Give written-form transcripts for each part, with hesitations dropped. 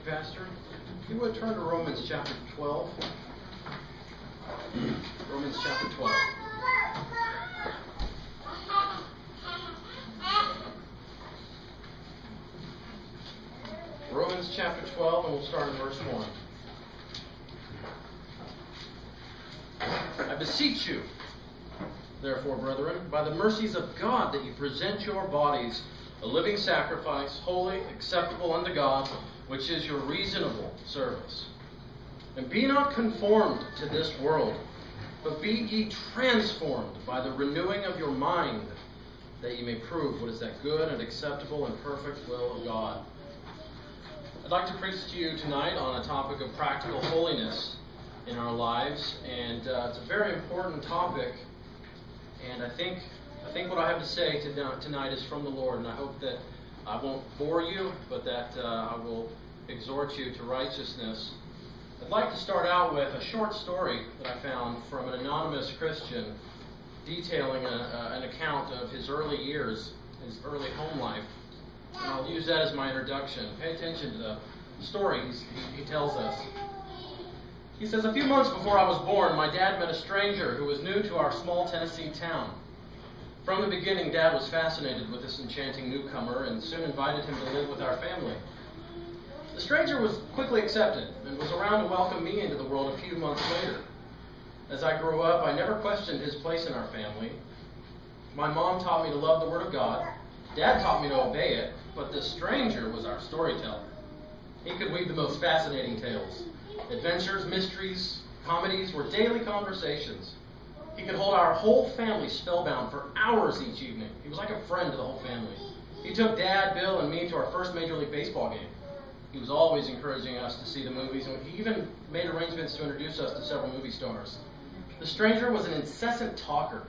Pastor. If you would turn to Romans chapter 12. Romans chapter 12. Romans chapter 12, and we'll start in verse 1. I beseech you, therefore, brethren, by the mercies of God, that you present your bodies a living sacrifice, holy, acceptable unto God, which is your reasonable service. And be not conformed to this world, but be ye transformed by the renewing of your mind, that ye may prove what is that good and acceptable and perfect will of God. I'd like to preach to you tonight on a topic of practical holiness in our lives, and it's a very important topic, and I think what I have to say tonight is from the Lord, and I hope that I won't bore you, but that I will exhort you to righteousness. I'd like to start out with a short story that I found from an anonymous Christian detailing an account of his early years, his early home life. And I'll use that as my introduction. Pay attention to the story he tells us. He says, a few months before I was born, my dad met a stranger who was new to our small Tennessee town. From the beginning, Dad was fascinated with this enchanting newcomer and soon invited him to live with our family. The stranger was quickly accepted and was around to welcome me into the world a few months later. As I grew up, I never questioned his place in our family. My mom taught me to love the Word of God. Dad taught me to obey it, but the stranger was our storyteller. He could weave the most fascinating tales. Adventures, mysteries, comedies were daily conversations. He could hold our whole family spellbound for hours each evening. He was like a friend to the whole family. He took Dad, Bill, and me to our first Major League Baseball game. He was always encouraging us to see the movies, and he even made arrangements to introduce us to several movie stars. The stranger was an incessant talker.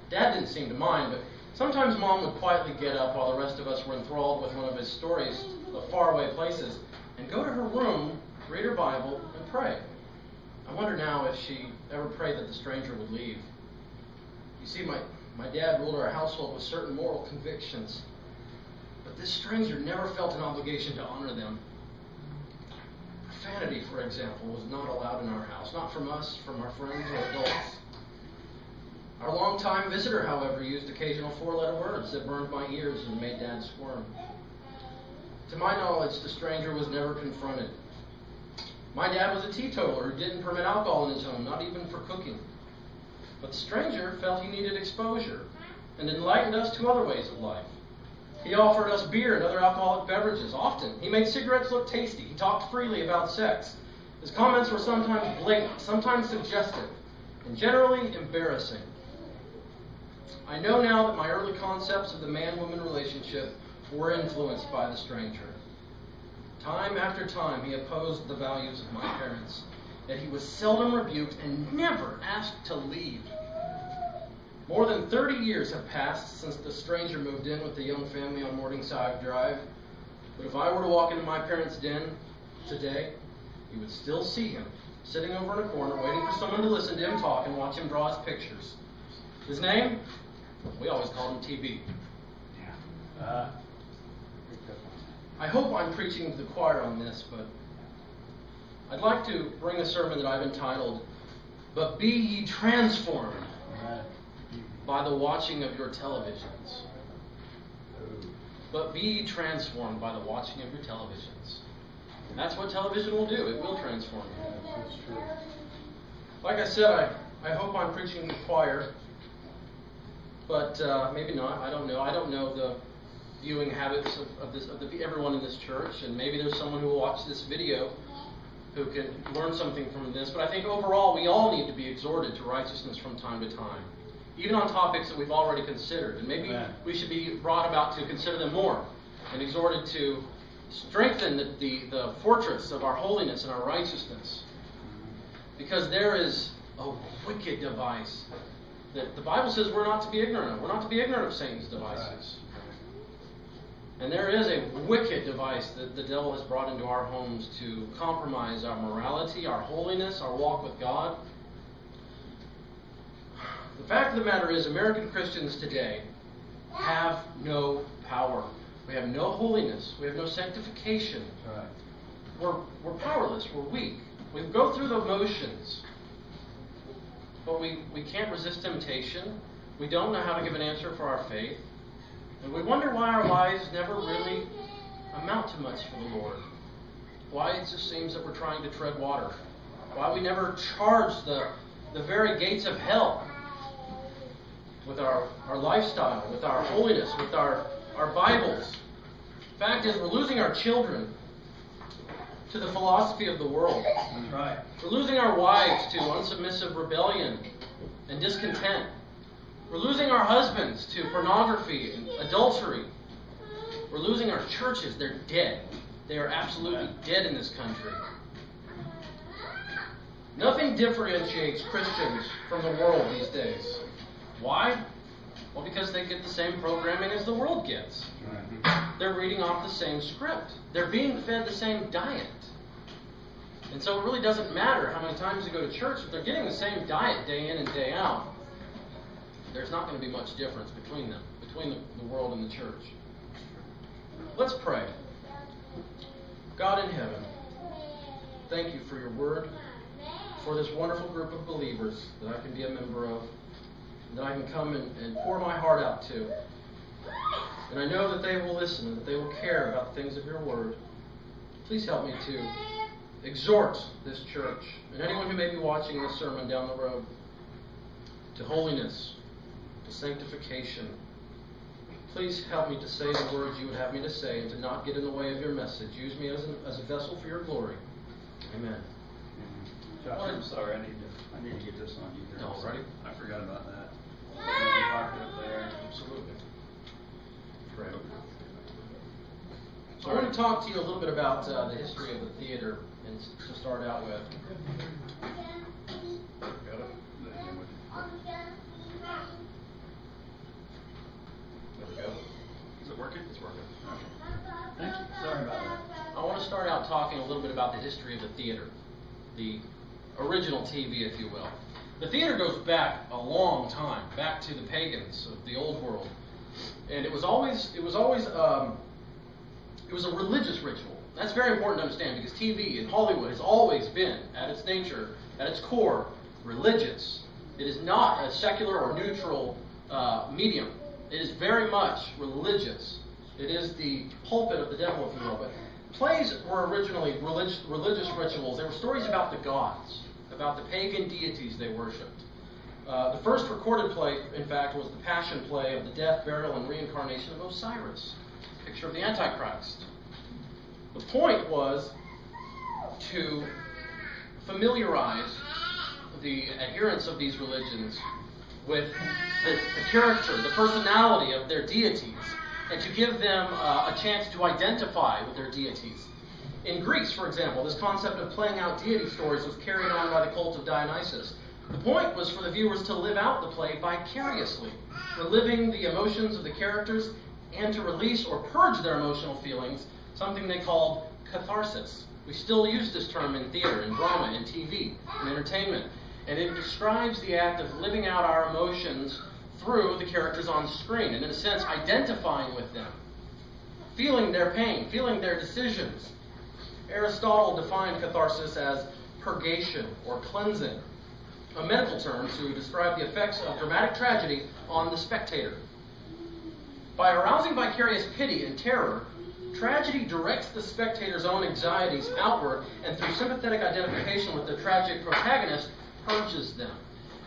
Dad didn't seem to mind, but sometimes Mom would quietly get up while the rest of us were enthralled with one of his stories of faraway places and go to her room, read her Bible, and pray. I wonder now if she ever prayed that the stranger would leave. You see, my dad ruled our household with certain moral convictions, but this stranger never felt an obligation to honor them. Profanity, for example, was not allowed in our house, not from us, from our friends or adults. Our longtime visitor, however, used occasional four-letter words that burned my ears and made Dad squirm. To my knowledge, the stranger was never confronted. My dad was a teetotaler who didn't permit alcohol in his home, not even for cooking. But the stranger felt he needed exposure and enlightened us to other ways of life. He offered us beer and other alcoholic beverages. Often, he made cigarettes look tasty. He talked freely about sex. His comments were sometimes blatant, sometimes suggestive, and generally embarrassing. I know now that my early concepts of the man-woman relationship were influenced by the stranger. Time after time, he opposed the values of my parents, yet he was seldom rebuked and never asked to leave. More than 30 years have passed since the stranger moved in with the young family on Morningside Drive, but if I were to walk into my parents' den today, you would still see him sitting over in a corner waiting for someone to listen to him talk and watch him draw his pictures. His name? We always called him TB. I hope I'm preaching to the choir on this, but I'd like to bring a sermon that I've entitled, But Be Ye Transformed by the Watching of Your Televisions. But be ye transformed by the watching of your televisions. And that's what television will do. It will transform you. Like I said, I hope I'm preaching to the choir, but maybe not. I don't know. I don't know the viewing habits of everyone in this church, and maybe there's someone who will watch this video who can learn something from this. But I think overall we all need to be exhorted to righteousness from time to time, even on topics that we've already considered. And maybe we should be brought about to consider them more and exhorted to strengthen the fortress of our holiness and our righteousness. Because there is a wicked device that the Bible says we're not to be ignorant of. We're not to be ignorant of Satan's devices. And there is a wicked device that the devil has brought into our homes to compromise our morality, our holiness, our walk with God. The fact of the matter is, American Christians today have no power. We have no holiness. We have no sanctification. we're powerless, we're weak. We go through the motions, but we can't resist temptation. We don't know how to give an answer for our faith. And we wonder why our lives never really amount to much for the Lord. Why it just seems that we're trying to tread water. Why we never charge the very gates of hell with our lifestyle, with our holiness, with our Bibles. Fact is, we're losing our children to the philosophy of the world. That's right. We're losing our wives to unsubmissive rebellion and discontent. We're losing our husbands to pornography and adultery. We're losing our churches. They're dead. They are absolutely dead in this country. Nothing differentiates Christians from the world these days. Why? Well, because they get the same programming as the world gets. They're reading off the same script. They're being fed the same diet. And so it really doesn't matter how many times they go to church. If they're getting the same diet day in and day out, there's not going to be much difference between them, between the world and the church. Let's pray. God in heaven, thank you for your word, for this wonderful group of believers that I can be a member of, that I can come and pour my heart out to. And I know that they will listen and that they will care about the things of your word. Please help me to exhort this church and anyone who may be watching this sermon down the road to holiness, to sanctification. Please help me to say the words you would have me to say and to not get in the way of your message. Use me as a vessel for your glory. Amen. Josh, I'm sorry. I need to get this on you. No, ready? I forgot about that. Park it up there. Absolutely. Pray. So I want to talk to you a little bit about the history of the theater, and to start out with. Got it? There we go. Is it working? It's working. Okay. Thank you. Sorry about that. I want to start out talking a little bit about the history of the theater, the original TV, if you will. The theater goes back a long time, back to the pagans of the old world, and it was a religious ritual. That's very important to understand, because TV in Hollywood has always been, at its nature, at its core, religious. It is not a secular or neutral medium. It is very much religious. It is the pulpit of the devil, if you will. But plays were originally religious rituals. They were stories about the gods, about the pagan deities they worshipped. The first recorded play, in fact, was the Passion Play of the death, burial, and reincarnation of Osiris, a picture of the Antichrist. The point was to familiarize the adherents of these religions with the character, the personality of their deities, and to give them a chance to identify with their deities. In Greece, for example, this concept of playing out deity stories was carried on by the cult of Dionysus. The point was for the viewers to live out the play vicariously, reliving the emotions of the characters and to release or purge their emotional feelings, something they called catharsis. We still use this term in theater, in drama, in TV, in entertainment. And it describes the act of living out our emotions through the characters on screen, and in a sense identifying with them, feeling their pain, feeling their decisions. Aristotle defined catharsis as purgation or cleansing, a medical term to describe the effects of dramatic tragedy on the spectator. By arousing vicarious pity and terror, tragedy directs the spectator's own anxieties outward, and through sympathetic identification with the tragic protagonist, purges them.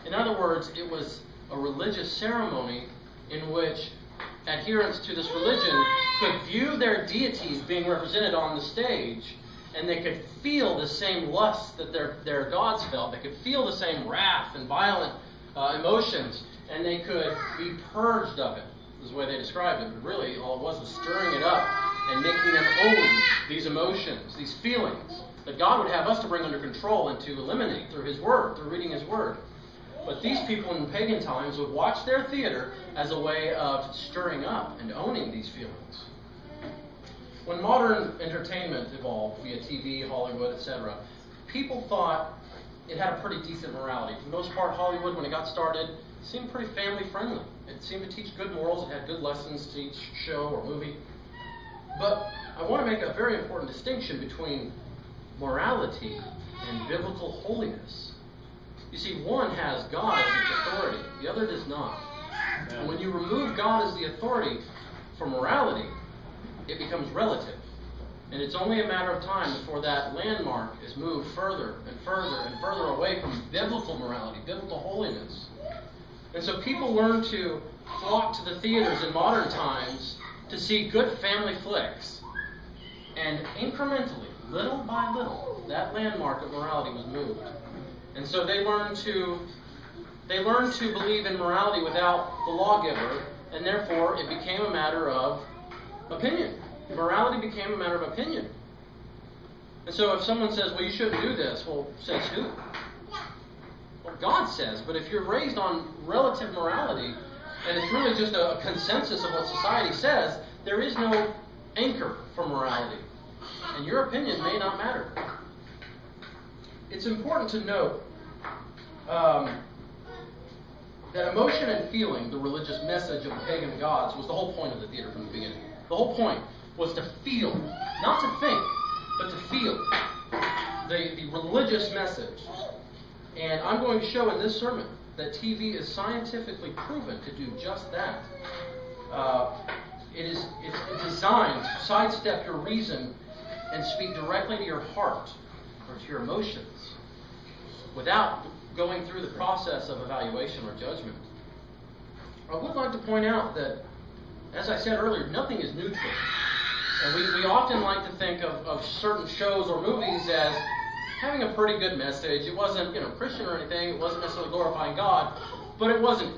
In other words, it was a religious ceremony in which adherents to this religion could view their deities being represented on the stage, and they could feel the same lust that their gods felt. They could feel the same wrath and violent emotions, and they could be purged of it. This is the way they described it. But really, all it was stirring it up and making them own these emotions, these feelings that God would have us to bring under control and to eliminate through His Word, through reading His Word. But these people in pagan times would watch their theater as a way of stirring up and owning these feelings. When modern entertainment evolved via TV, Hollywood, etc., people thought it had a pretty decent morality. For the most part, Hollywood, when it got started, seemed pretty family-friendly. It seemed to teach good morals. It had good lessons to each show or movie. But I want to make a very important distinction between morality and biblical holiness. You see, one has God as its authority, the other does not. And when you remove God as the authority for morality, it becomes relative. And it's only a matter of time before that landmark is moved further and further and further away from biblical morality, biblical holiness. And so people learn to flock to the theaters in modern times to see good family flicks. And incrementally, little by little, that landmark of morality was moved. And so they learn to believe in morality without the lawgiver, and therefore it became a matter of opinion. Morality became a matter of opinion. And so if someone says, well, you shouldn't do this, well, says who? Well, God says, but if you're raised on relative morality, and it's really just a consensus of what society says, there is no anchor for morality. And your opinion may not matter. It's important to note that emotion and feeling, the religious message of the pagan gods, was the whole point of the theater from the beginning. The whole point was to feel, not to think, but to feel the religious message. And I'm going to show in this sermon that TV is scientifically proven to do just that. It's designed to sidestep your reason and speak directly to your heart or to your emotions without going through the process of evaluation or judgment. I would like to point out that, as I said earlier, nothing is neutral. And we often like to think of certain shows or movies as having a pretty good message. It wasn't, Christian or anything. It wasn't necessarily glorifying God, but it wasn't,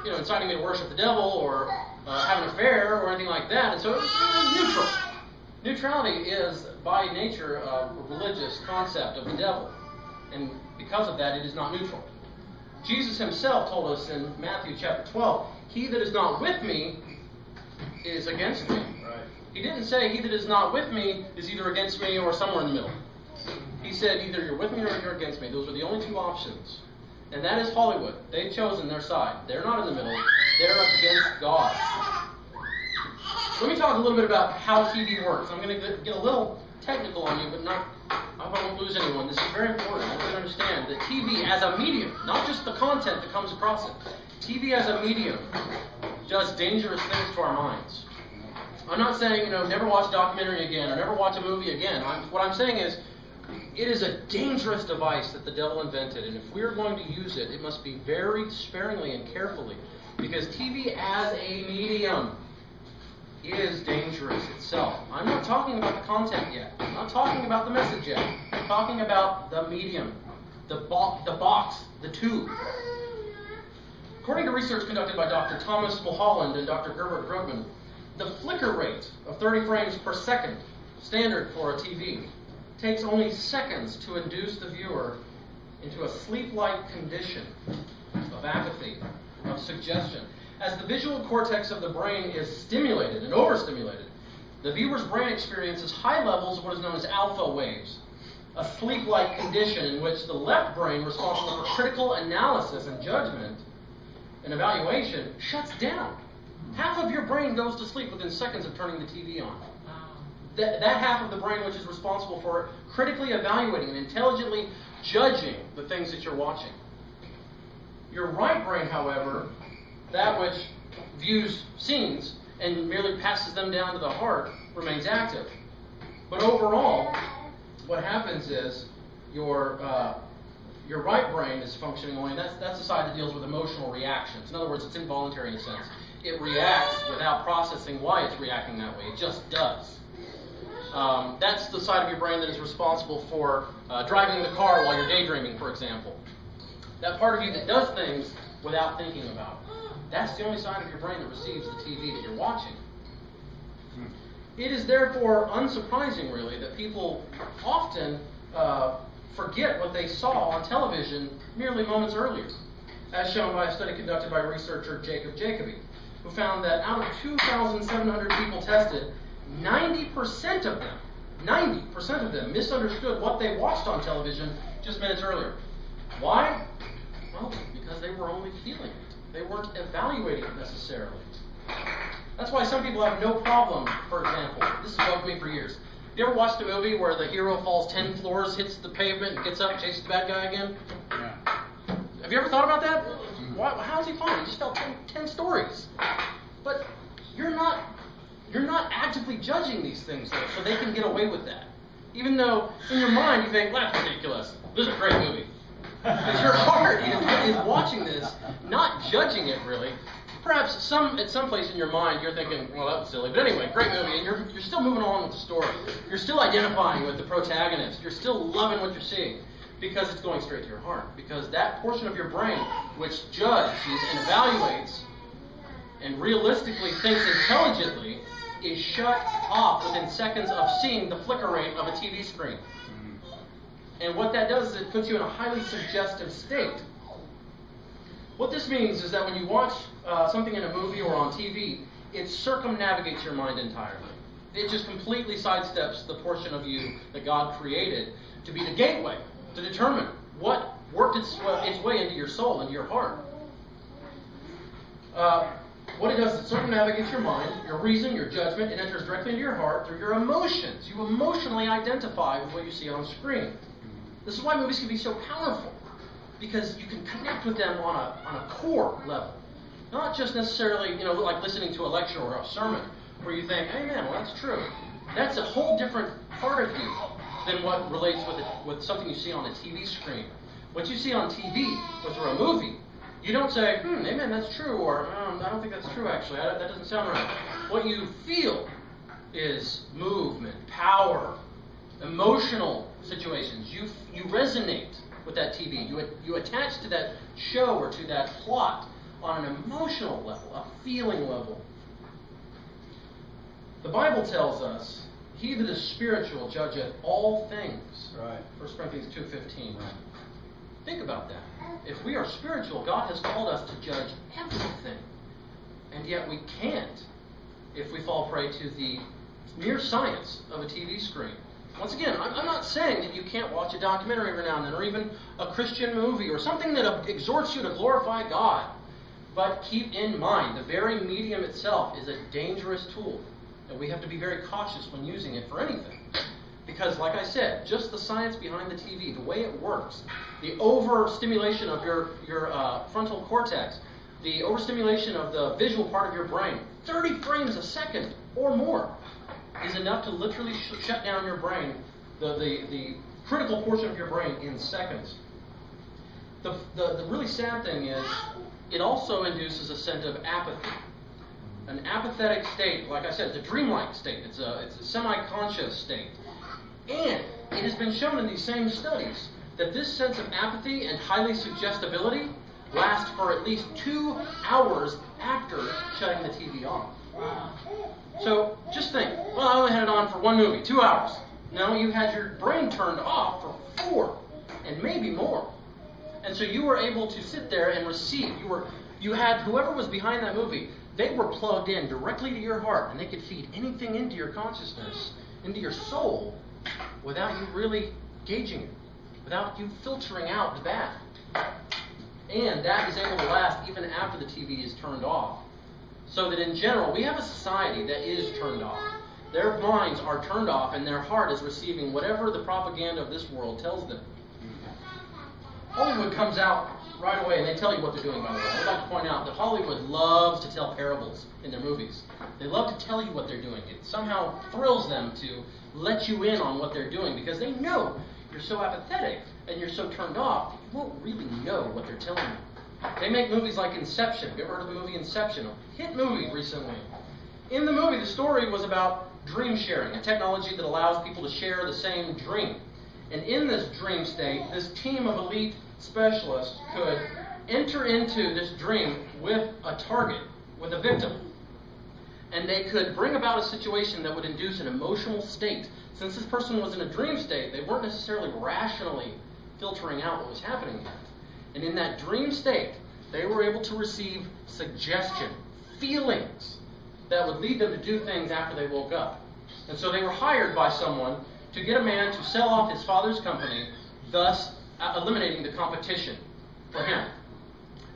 inciting me to worship the devil or have an affair or anything like that. And so it was neutral. Neutrality is, by nature, a religious concept of the devil. And because of that, it is not neutral. Jesus himself told us in Matthew chapter 12, he that is not with me is against me. Right. He didn't say he that is not with me is either against me or somewhere in the middle. He said either you're with me or you're against me. Those are the only two options. And that is Hollywood. They've chosen their side. They're not in the middle. They're up against God. Let me talk a little bit about how TV works. I'm going to get a little technical on you, but I won't lose anyone. This is very important. I want you to understand that TV as a medium, not just the content that comes across it, TV as a medium does dangerous things to our minds. I'm not saying, never watch a documentary again or never watch a movie again. What I'm saying is, it is a dangerous device that the devil invented, and if we are going to use it, it must be very sparingly and carefully, because TV as a medium is dangerous itself. I'm not talking about the content yet. I'm not talking about the message yet. I'm talking about the medium, the box, the tube. According to research conducted by Dr. Thomas Mulholland and Dr. Gerbert Grugman, the flicker rate of 30 frames per second, standard for a TV, takes only seconds to induce the viewer into a sleep-like condition of apathy, of suggestion. As the visual cortex of the brain is stimulated and overstimulated, the viewer's brain experiences high levels of what is known as alpha waves, a sleep-like condition in which the left brain, responsible for critical analysis and judgment and evaluation, shuts down. Half of your brain goes to sleep within seconds of turning the TV on. That half of the brain which is responsible for critically evaluating and intelligently judging the things that you're watching. Your right brain, however, that which views scenes and merely passes them down to the heart, remains active. But overall, what happens is your right brain is functioning only, and that's the side that deals with emotional reactions. In other words, it's involuntary in a sense. It reacts without processing why it's reacting that way. It just does. That's the side of your brain that is responsible for driving the car while you're daydreaming, for example. That part of you that does things without thinking about it. That's the only side of your brain that receives the TV that you're watching. It is therefore unsurprising, really, that people often forget what they saw on television merely moments earlier, as shown by a study conducted by researcher Jacob Jacoby, who found that out of 2,700 people tested, 90% of them misunderstood what they watched on television just minutes earlier. Why? Well, because they were only feeling it. They weren't evaluating it necessarily. That's why some people have no problem, for example, this has bugged me for years, You ever watched a movie where the hero falls 10 floors, hits the pavement, and gets up and chases the bad guy again? Yeah. Have you ever thought about that? How's he falling? He just fell 10 stories. But you're not actively judging these things, though, so they can get away with that. Even though in your mind you think, well, that's ridiculous. This is a great movie. Because your heart is watching this, not judging it really. Perhaps at some place in your mind you're thinking, well, that was silly. But anyway, great movie, and you're still moving along with the story. You're still identifying with the protagonist. You're still loving what you're seeing because it's going straight to your heart. Because that portion of your brain which judges and evaluates and realistically thinks intelligently is shut off within seconds of seeing the flicker rate of a TV screen. And what that does is it puts you in a highly suggestive state. What this means is that when you watch something in a movie or on TV, it circumnavigates your mind entirely. It just completely sidesteps the portion of you that God created to be the gateway to determine what worked its way into your soul, into your heart. What it does is it circumnavigates your mind, your reason, your judgment. It enters directly into your heart through your emotions. You emotionally identify with what you see on screen. This is why movies can be so powerful, because you can connect with them on a core level. Not just necessarily, like listening to a lecture or a sermon where you think, hey man, well that's true. That's a whole different part of you than what relates with something you see on a TV screen. What you see on TV or through a movie, you don't say, amen, that's true, or I don't think that's true actually, that doesn't sound right. What you feel is movement, power, emotional situations. You resonate with that TV. You attach to that show or to that plot on an emotional level, a feeling level. The Bible tells us, he that is spiritual judgeth all things. Right. 1 Corinthians 2:15. Right. Think about that. If we are spiritual, God has called us to judge everything. And yet we can't if we fall prey to the mere science of a TV screen. Once again, I'm not saying that you can't watch a documentary every now and then, or even a Christian movie, or something that exhorts you to glorify God. But keep in mind, the very medium itself is a dangerous tool, and we have to be very cautious when using it for anything. Because, like I said, just the science behind the TV, the way it works, the overstimulation of your frontal cortex, the overstimulation of the visual part of your brain, 30 frames a second or more, is enough to literally shut down your brain, the critical portion of your brain, in seconds. The really sad thing is, it also induces a sense of apathy. An apathetic state, like I said, it's a dreamlike state. It's a semi-conscious state. And it has been shown in these same studies that this sense of apathy and highly suggestibility lasts for at least 2 hours after shutting the TV off. So just think, well, I only had it on for one movie, 2 hours. No, you had your brain turned off for 4 and maybe more. And so you were able to sit there and receive. You had whoever was behind that movie, they were plugged in directly to your heart, and they could feed anything into your consciousness, into your soul, without you really gauging it, without you filtering out the bad. And that is able to last even after the TV is turned off. So that in general, we have a society that is turned off. Their minds are turned off, and their heart is receiving whatever the propaganda of this world tells them. Hollywood comes out right away, and they tell you what they're doing, by the way. I'd like to point out that Hollywood loves to tell parables in their movies. They love to tell you what they're doing. It somehow thrills them to let you in on what they're doing, because they know you're so apathetic and you're so turned off, you won't really know what they're telling you. They make movies like Inception. Have you ever heard of the movie Inception? A hit movie recently. In the movie, the story was about dream sharing, a technology that allows people to share the same dream. And in this dream state, this team of elite specialists could enter into this dream with a target, with a victim. And they could bring about a situation that would induce an emotional state. Since this person was in a dream state, they weren't necessarily rationally filtering out what was happening yet. And in that dream state, they were able to receive suggestion, feelings that would lead them to do things after they woke up. And so they were hired by someone to get a man to sell off his father's company, thus eliminating the competition for him.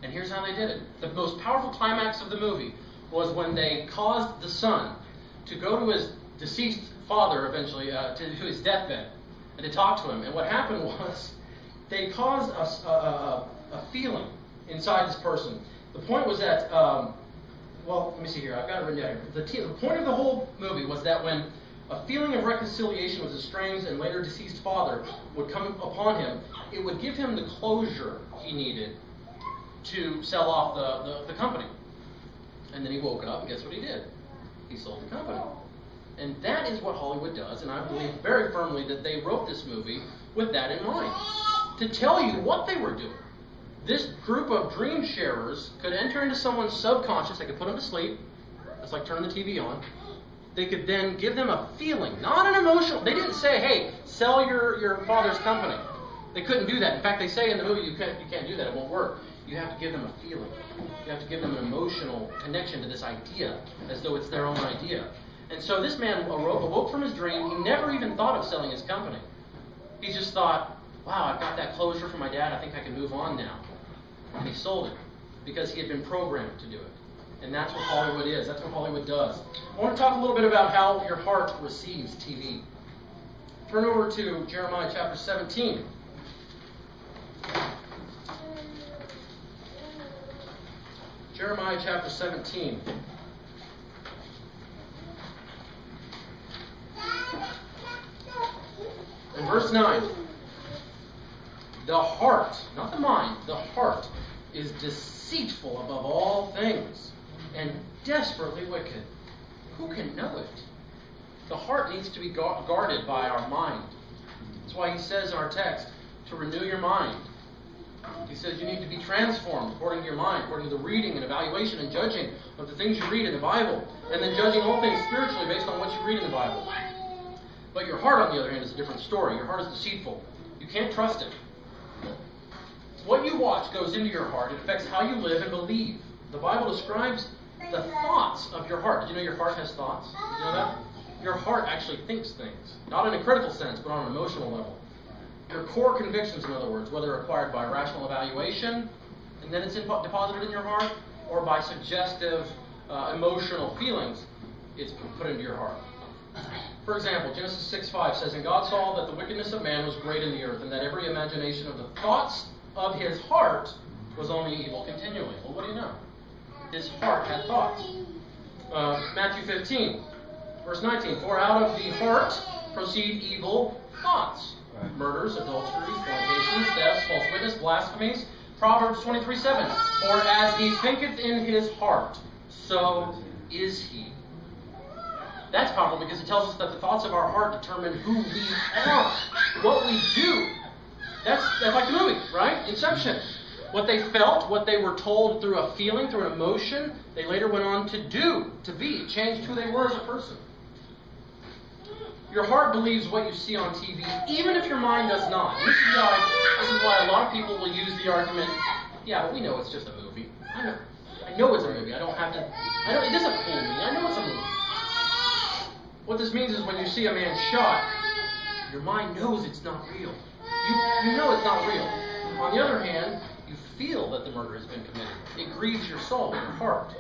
And here's how they did it. The most powerful climax of the movie was when they caused the son to go to his deceased father eventually to his deathbed and to talk to him. And what happened was they caused a feeling inside this person. The point was that, well, let me see here. I've got it written down here. The point of the whole movie was that when a feeling of reconciliation with his estranged and later deceased father would come upon him, it would give him the closure he needed to sell off the company. And then he woke up, and guess what he did? He sold the company. And that is what Hollywood does, and I believe very firmly that they wrote this movie with that in mind. To tell you what they were doing. This group of dream sharers could enter into someone's subconscious. They could put them to sleep. It's like turning the TV on. They could then give them a feeling, not an emotional. They didn't say, hey, sell your father's company. They couldn't do that. In fact, they say in the movie, you can't do that. It won't work. You have to give them a feeling. You have to give them an emotional connection to this idea, as though it's their own idea. And so this man awoke from his dream. He never even thought of selling his company. He just thought, wow, I've got that closure from my dad. I think I can move on now. And he sold it because he had been programmed to do it. And that's what Hollywood is. That's what Hollywood does. I want to talk a little bit about how your heart receives TV. Turn over to Jeremiah chapter 17. Jeremiah chapter 17. In verse 9. The heart, not the mind, the heart is deceitful above all things and desperately wicked. Who can know it? The heart needs to be guarded by our mind. That's why he says in our text to renew your mind. He says you need to be transformed according to your mind, according to the reading and evaluation and judging of the things you read in the Bible, and then judging all things spiritually based on what you read in the Bible. But your heart, on the other hand, is a different story. Your heart is deceitful. You can't trust it. What you watch goes into your heart. It affects how you live and believe. The Bible describes the thoughts of your heart. Did you know your heart has thoughts? Did you know that? Your heart actually thinks things. Not in a critical sense, but on an emotional level. Your core convictions, in other words, whether acquired by rational evaluation, and then it's deposited in your heart, or by suggestive emotional feelings, it's put into your heart. For example, Genesis 6:5 says, And God saw that the wickedness of man was great in the earth, and that every imagination of the thoughts of his heart was only evil continually. Well, what do you know? His heart had thoughts. Matthew 15, verse 19. For out of the heart proceed evil thoughts. Murders, adulteries, fornications, thefts, false witness, blasphemies. Proverbs 23:7. For as he thinketh in his heart, so is he. That's powerful because it tells us that the thoughts of our heart determine who we are, what we do. That's like the movie, right? Inception. What they felt, what they were told through a feeling, through an emotion, they later went on to do, to be, changed who they were as a person. Your heart believes what you see on TV, even if your mind does not. And this is why a lot of people will use the argument, yeah, but we know it's just a movie. I know it's a movie. It doesn't fool me. I know it's a movie. What this means is when you see a man shot, your mind knows it's not real. You know it's not real. On the other hand, you feel that the murder has been committed. It grieves your soul, your heart.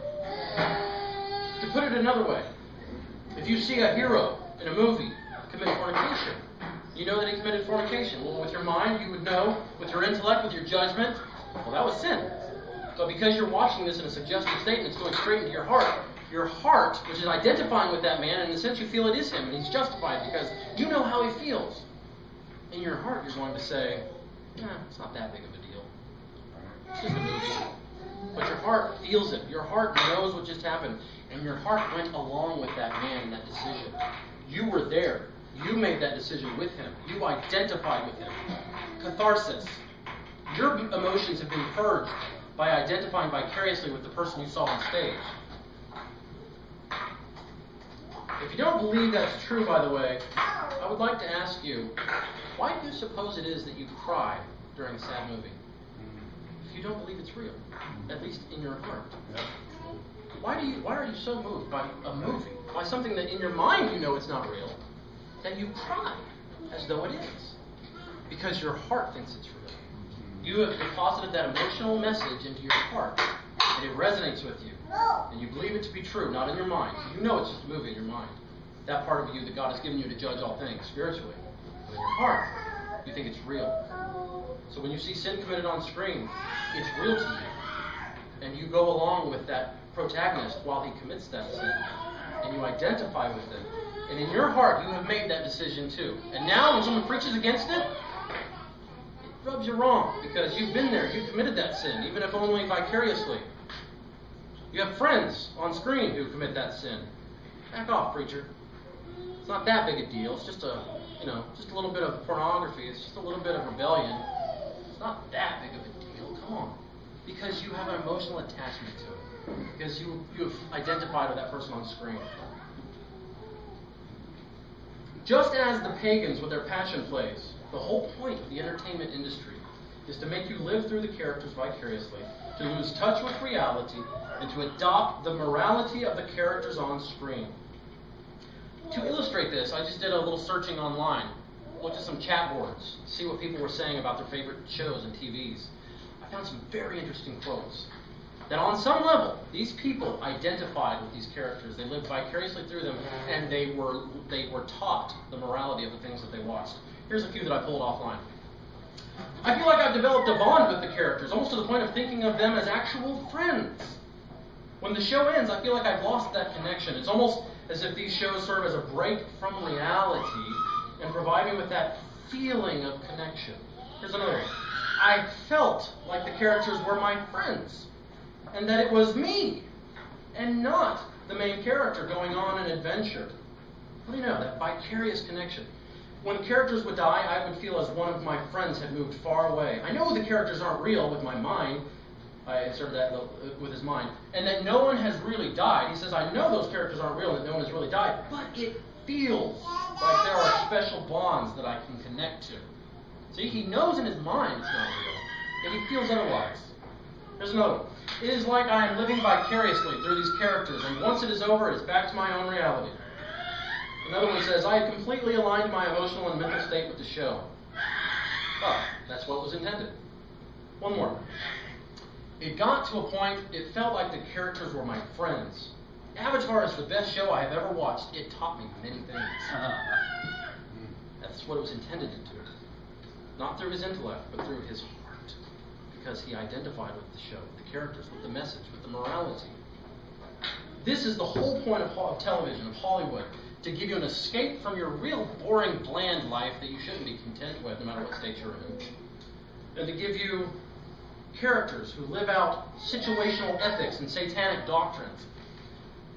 To put it another way, if you see a hero in a movie commit fornication, you know that he committed fornication. Well, with your mind, you would know, with your intellect, with your judgment, well, that was sin. But because you're watching this in a suggestive state and it's going straight into your heart, which is identifying with that man, and in a sense you feel it is him, and he's justified because you know how he feels. In your heart, you're going to say, it's not that big of a deal. It's just a movie. But your heart feels it. Your heart knows what just happened. And your heart went along with that man in that decision. You were there. You made that decision with him. You identified with him. Catharsis. Your emotions have been purged by identifying vicariously with the person you saw on stage. If you don't believe that's true, by the way, I would like to ask you, why do you suppose it is that you cry during a sad movie? If you don't believe it's real, at least in your heart. Why are you so moved by a movie, by something that in your mind you know it's not real, that you cry as though it is? Because your heart thinks it's real. You have deposited that emotional message into your heart, and it resonates with you. And you believe it to be true, not in your mind. You know it's just a movie in your mind. that part of you that God has given you to judge all things spiritually. But in your heart, you think it's real. So when you see sin committed on screen, it's real to you. And you go along with that protagonist while he commits that sin. And you identify with it. And in your heart, you have made that decision too. And now when someone preaches against it, it rubs you wrong. Because you've been there. You've committed that sin, even if only vicariously. You have friends on screen who commit that sin. Back off, preacher. It's not that big a deal. It's just just a little bit of pornography. It's just a little bit of rebellion. It's not that big of a deal. Come on. Because you have an emotional attachment to it. Because you have identified with that person on screen. Just as the pagans with their passion plays, the whole point of the entertainment industry is to make you live through the characters vicariously, to lose touch with reality, and to adopt the morality of the characters on screen. To illustrate this, I just did a little searching online, looked at some chat boards, see what people were saying about their favorite shows and TVs. I found some very interesting quotes. That on some level, these people identified with these characters. They lived vicariously through them, and they were taught the morality of the things that they watched. Here's a few that I pulled offline. I feel like I've developed a bond with the characters, almost to the point of thinking of them as actual friends. When the show ends, I feel like I've lost that connection. It's almost as if these shows serve as a break from reality and provide me with that feeling of connection. Here's another one. I felt like the characters were my friends, and that it was me, and not the main character going on an adventure. What do you know? That vicarious connection. When characters would die, I would feel as one of my friends had moved far away. I know the characters aren't real with my mind. I inserted that with his mind. And that no one has really died. He says, I know those characters aren't real and that no one has really died, but it feels like there are special bonds that I can connect to. See, he knows in his mind it's not real, yet he feels otherwise. There's another one. It is like I am living vicariously through these characters, and once it is over, it is back to my own reality. Another one says, I have completely aligned my emotional and mental state with the show. Well, that's what was intended. One more. It got to a point, it felt like the characters were my friends. Avatar is the best show I have ever watched. It taught me many things. That's what it was intended to do. Not through his intellect, but through his heart. Because he identified with the show, with the characters, with the message, with the morality. This is the whole point of television, of Hollywood. To give you an escape from your real boring, bland life that you shouldn't be content with, no matter what state you're in. And to give you characters who live out situational ethics and satanic doctrines.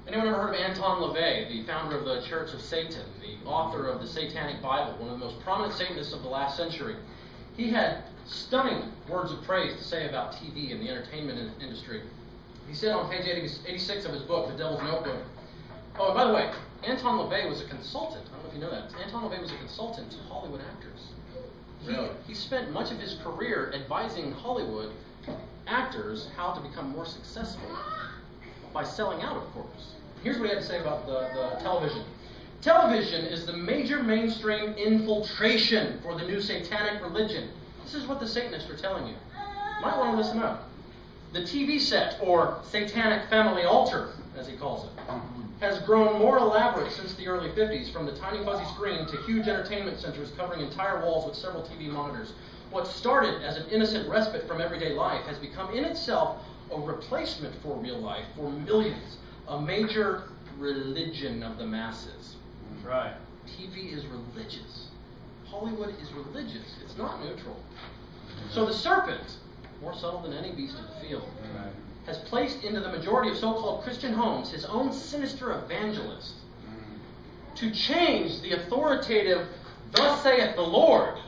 Anyone ever heard of Anton LaVey, the founder of the Church of Satan, the author of the Satanic Bible, one of the most prominent Satanists of the last century? He had stunning words of praise to say about TV and the entertainment industry. He said on page 86 of his book, The Devil's Notebook. Oh, and by the way, Anton LaVey was a consultant. I don't know if you know that. Anton LaVey was a consultant to Hollywood actors. He spent much of his career advising Hollywood actors how to become more successful by selling out, of course. Here's what he had to say about the television. Television is the major mainstream infiltration for the new satanic religion. This is what the Satanists are telling you. You might want to listen up. The TV set, or satanic family altar, as he calls it, has grown more elaborate since the early 50s, from the tiny fuzzy screen to huge entertainment centers covering entire walls with several TV monitors. What started as an innocent respite from everyday life has become in itself a replacement for real life for millions, a major religion of the masses. That's right. TV is religious. Hollywood is religious. It's not neutral. So the serpent, more subtle than any beast of the field, has placed into the majority of so-called Christian homes his own sinister evangelist to change the authoritative, thus saith the Lord,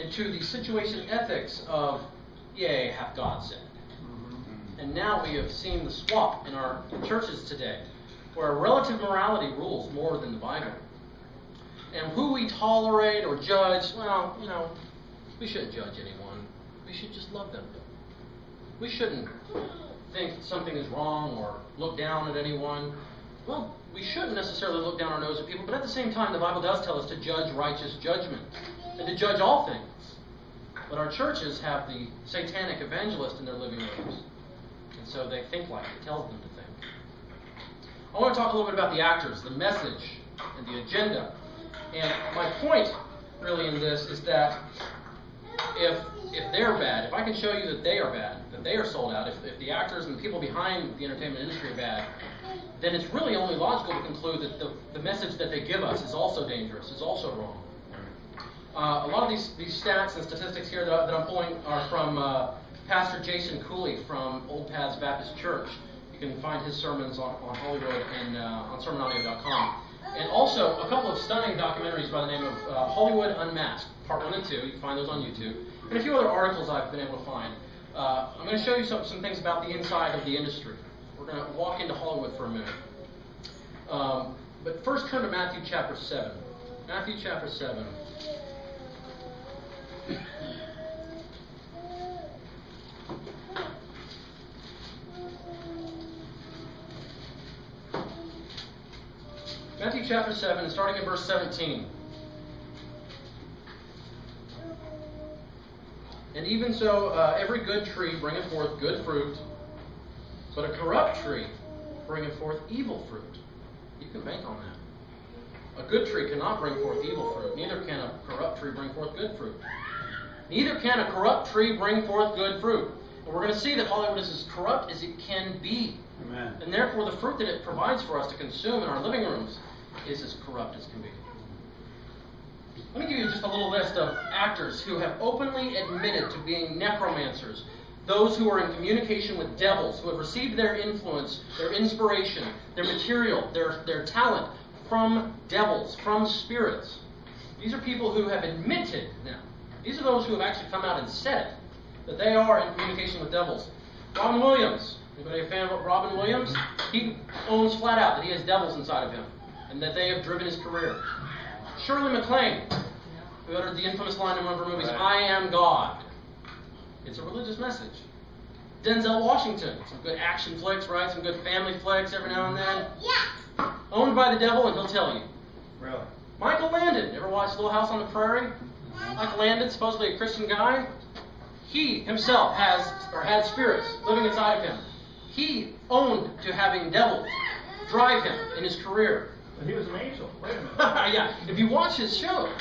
into the situation ethics of, yea, hath God said. And now we have seen the swap in our churches today, where relative morality rules more than the Bible. And who we tolerate or judge, well, we shouldn't judge anyone. We should just love them. We shouldn't think something is wrong or look down at anyone. Well, we shouldn't necessarily look down our nose at people, but at the same time, the Bible does tell us to judge righteous judgment and to judge all things. But our churches have the satanic evangelist in their living rooms, and so they think like it tells them to think. I want to talk a little bit about the actors, the message and the agenda. And my point really in this is that if they're bad, if I can show you that they are bad, that they are sold out, if the actors and the people behind the entertainment industry are bad, then it's really only logical to conclude that the message that they give us is also dangerous, is also wrong. A lot of these stats and statistics here that I'm pulling are from Pastor Jason Cooley from Old Paths Baptist Church. You can find his sermons on Hollywood and on sermonaudio.com. And also a couple of stunning documentaries by the name of Hollywood Unmasked, Part 1 and 2. You can find those on YouTube. And a few other articles I've been able to find. I'm going to show you some things about the inside of the industry. We're going to walk into Hollywood for a minute. But first turn to Matthew chapter 7. Matthew chapter 7. Matthew chapter 7, starting in verse 17. And even so, every good tree bringeth forth good fruit, but a corrupt tree bringeth forth evil fruit. You can bank on that. A good tree cannot bring forth evil fruit. Neither can a corrupt tree bring forth good fruit. Neither can a corrupt tree bring forth good fruit. And we're going to see that Hollywood is as corrupt as it can be. Amen. And therefore, the fruit that it provides for us to consume in our living rooms is as corrupt as can be. Let me give you just a little list of actors who have openly admitted to being necromancers, those who are in communication with devils, who have received their influence, their inspiration, their material, their talent from devils, from spirits. These are people who have admitted now. These are those who have actually come out and said it, that they are in communication with devils. Robin Williams. Anybody a fan of Robin Williams? He owns flat out that he has devils inside of him, and that they have driven his career. Shirley MacLaine, who uttered the infamous line in one of her movies, I am God. It's a religious message. Denzel Washington, some good action flicks, right? Some good family flicks every now and then. Yeah. Owned by the devil, and he'll tell you. Really? Michael Landon, ever watched Little House on the Prairie? Michael Landon, supposedly a Christian guy. He himself had spirits living inside of him. He owned to having devils drive him in his career. But he was an angel. Wait a minute. Yeah, if you watch his show,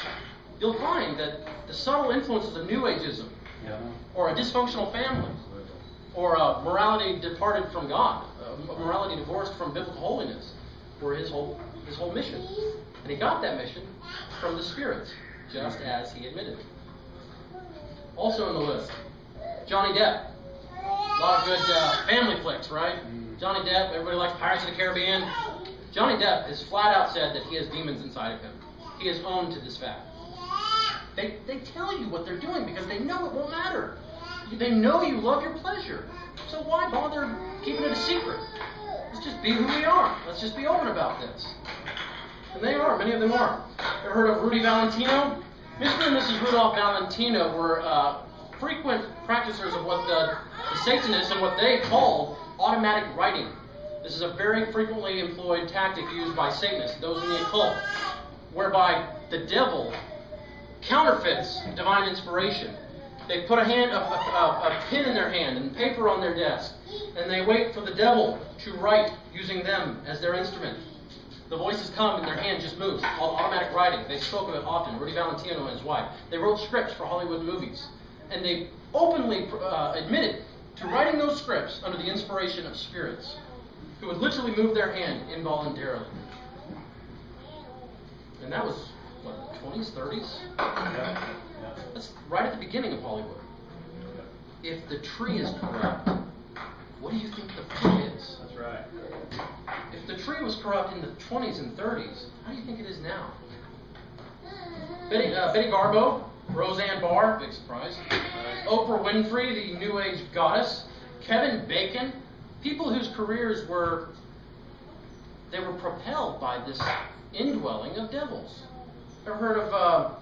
you'll find that the subtle influences of New Ageism, or a dysfunctional family, or a morality departed from God, a morality divorced from biblical holiness, were his whole mission. And he got that mission from the spirits, just as he admitted. Also on the list, Johnny Depp. A lot of good family flicks, right? Johnny Depp, everybody likes Pirates of the Caribbean. Johnny Depp has flat out said that he has demons inside of him. He is owned to this fact. They tell you what they're doing because they know it won't matter. They know you love your pleasure. So why bother keeping it a secret? Let's just be who we are. Let's just be open about this. And they are. Many of them are. Ever heard of Rudy Valentino? Mr. and Mrs. Rudolph Valentino were frequent practicers of what the Satanists and what they called automatic writing. This is a very frequently employed tactic used by Satanists, those in the occult, whereby the devil counterfeits divine inspiration. They put a pen in their hand and paper on their desk, and they wait for the devil to write using them as their instrument. The voices come and their hand just moves. Called automatic writing. They spoke of it often. Rudy Valentino and his wife. They wrote scripts for Hollywood movies, and they openly admitted to writing those scripts under the inspiration of spirits who would literally move their hand involuntarily. And that was, what, 20s, 30s? Yeah. That's right at the beginning of Hollywood. If the tree is corrupt, what do you think the fruit is? That's right. If the tree was corrupt in the 20s and 30s, how do you think it is now? Betty Garbo, Roseanne Barr, big surprise. Oprah Winfrey, the New Age goddess. Kevin Bacon, people whose careers were propelled by this indwelling of devils. Ever heard of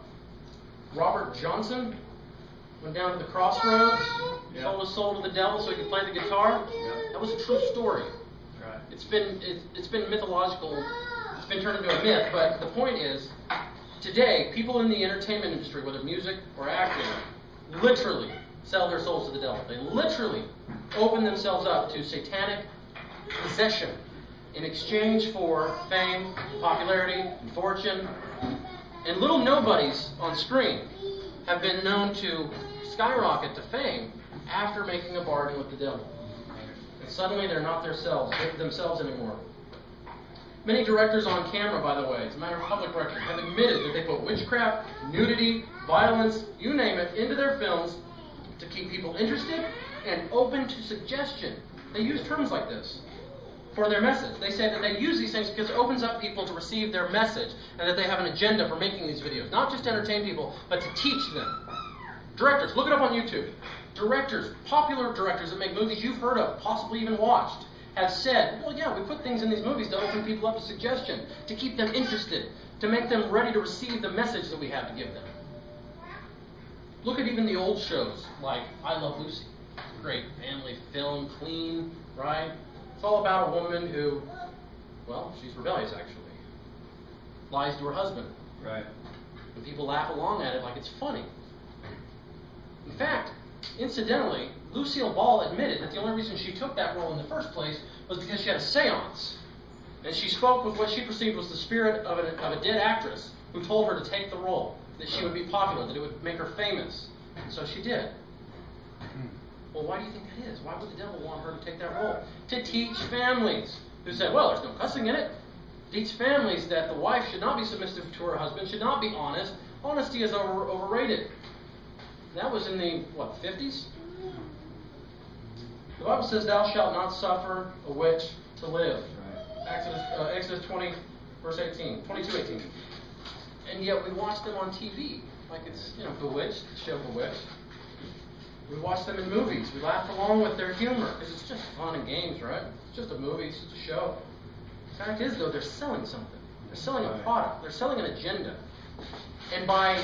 Robert Johnson? Went down to the crossroads, sold his soul to the devil so he could play the guitar. That was a true story. Right. It's been mythological. It's been turned into a myth. But the point is, today, people in the entertainment industry, whether music or acting, literally sell their souls to the devil. They literally open themselves up to satanic possession in exchange for fame, popularity, and fortune. And little nobodies on screen have been known to skyrocket to fame after making a bargain with the devil. And suddenly they're not themselves anymore. Many directors on camera, by the way, it's a matter of public record, have admitted that they put witchcraft, nudity, violence, you name it, into their films to keep people interested and open to suggestion. They use terms like this for their message. They say that they use these things because it opens up people to receive their message and that they have an agenda for making these videos. Not just to entertain people, but to teach them. Directors, look it up on YouTube. Directors, popular directors that make movies you've heard of, possibly even watched, have said, well, yeah, we put things in these movies to open people up to suggestion, to keep them interested, to make them ready to receive the message that we have to give them. Look at even the old shows, like I Love Lucy. Great family film, clean, right? It's all about a woman who, well, she's rebellious, actually. Lies to her husband. Right. And people laugh along at it like it's funny. In fact, incidentally, Lucille Ball admitted that the only reason she took that role in the first place was because she had a seance. And she spoke with what she perceived was the spirit of a dead actress who told her to take the role, that she would be popular, that it would make her famous. And so she did. Well, why do you think that is? Why would the devil want her to take that role? To teach families who said, well, there's no cussing in it. Teach families that the wife should not be submissive to her husband, should not be honest. Honesty is overrated. That was in the, 50s? The Bible says, thou shalt not suffer a witch to live. Right. Exodus 20, verse 18, 22:18. And yet we watch them on TV, like it's, Bewitched, the show Bewitched. We watch them in movies. We laugh along with their humor, because it's just fun and games, right? It's just a movie, it's just a show. The fact is, though, they're selling something. They're selling a product. They're selling an agenda. And by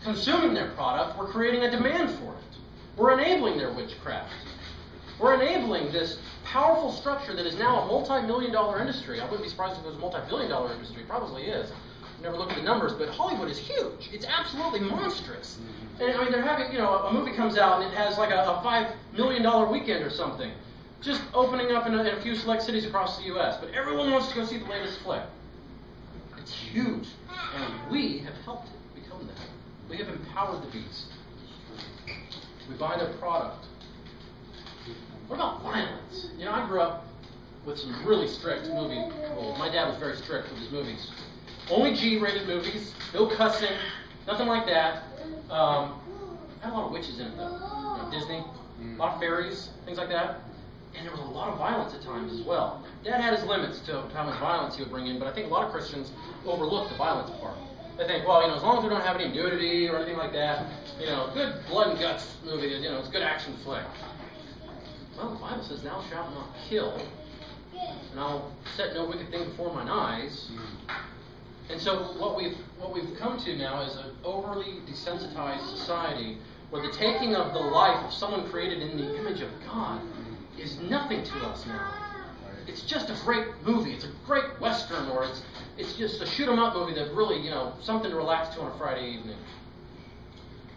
consuming their product, we're creating a demand for it. We're enabling their witchcraft. We're enabling this powerful structure that is now a multi-million-dollar industry. I wouldn't be surprised if it was a multi-billion-dollar industry. It probably is. I've never looked at the numbers, but Hollywood is huge. It's absolutely monstrous. And I mean, they're having, a movie comes out and it has like a $5 million weekend or something, just opening up in a few select cities across the U.S. But everyone wants to go see the latest flick. It's huge, and we have helped it become that. We have empowered the beast. We buy their product. What about violence? I grew up with some really strict movie rules. My dad was very strict with his movies. Only G-rated movies, no cussing, nothing like that. Had a lot of witches in it, though. Disney, a lot of fairies, things like that. And there was a lot of violence at times as well. Dad had his limits to how much violence he would bring in, but I think a lot of Christians overlook the violence part. They think, well, as long as we don't have any nudity or anything like that, good blood and guts movie, it's a good action flick. Well, the Bible says, thou shalt not kill, and I'll set no wicked thing before mine eyes. And so what we've come to now is an overly desensitized society where the taking of the life of someone created in the image of God is nothing to us now. It's just a great movie. It's a great Western, or it's just a shoot-'em-up movie that really, something to relax to on a Friday evening.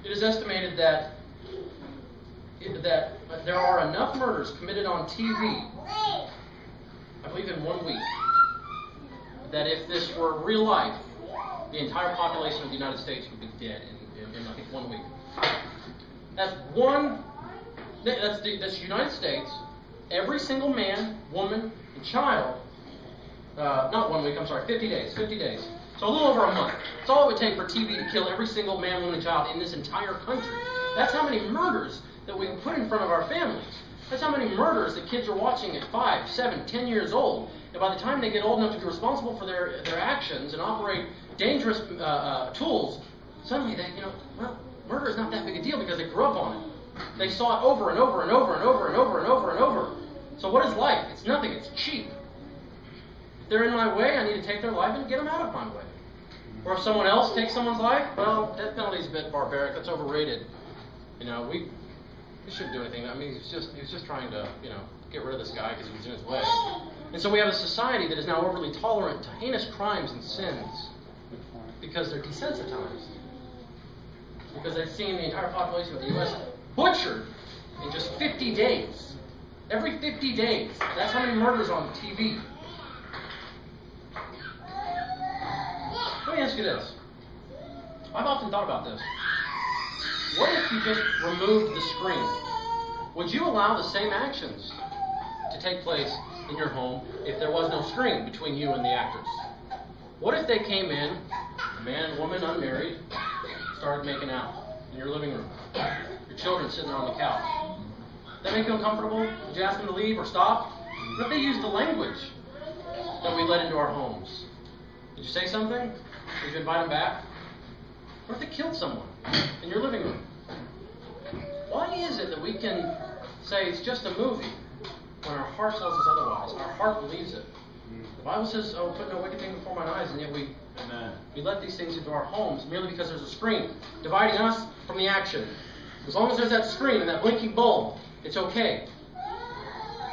It is estimated that there are enough murders committed on TV, I believe in 1 week, that if this were real life, the entire population of the United States would be dead in I think 1 week. That's the United States. Every single man, woman, and child, not 1 week, 50 days. 50 days. So a little over a month. That's all it would take for TV to kill every single man, woman, and child in this entire country. That's how many murders that we put in front of our families. That's how many murders that kids are watching at 5, 7, 10 years old. And by the time they get old enough to be responsible for their actions and operate dangerous tools, suddenly they, murder is not that big a deal because they grew up on it. They saw it over and over and over and over and over and over and over. So what is life? It's nothing. It's cheap. If they're in my way, I need to take their life and get them out of my way. Or if someone else takes someone's life, well, death penalty is a bit barbaric. That's overrated. We shouldn't do anything. I mean, he was just trying to, get rid of this guy because he was in his way. And so we have a society that is now overly tolerant to heinous crimes and sins because they're desensitized. Because they've seen the entire population of the U.S. butchered in just 50 days. Every 50 days. That's how many murders on TV. Let me ask you this. I've often thought about this. What if you just removed the screen? Would you allow the same actions to take place in your home if there was no screen between you and the actors? What if they came in, a man and woman unmarried, started making out in your living room? Your children sitting there on the couch. That make you uncomfortable? Would you ask them to leave or stop? What if they used the language that we let into our homes? Did you say something? Did you invite them back? What if they killed someone in your living room? Why is it that we can say it's just a movie when our heart tells us otherwise? Our heart believes it. The Bible says, "Oh, put no wicked thing before mine eyes," and yet we let these things into our homes merely because there's a screen dividing us from the action. As long as there's that screen and that blinking bulb, it's okay.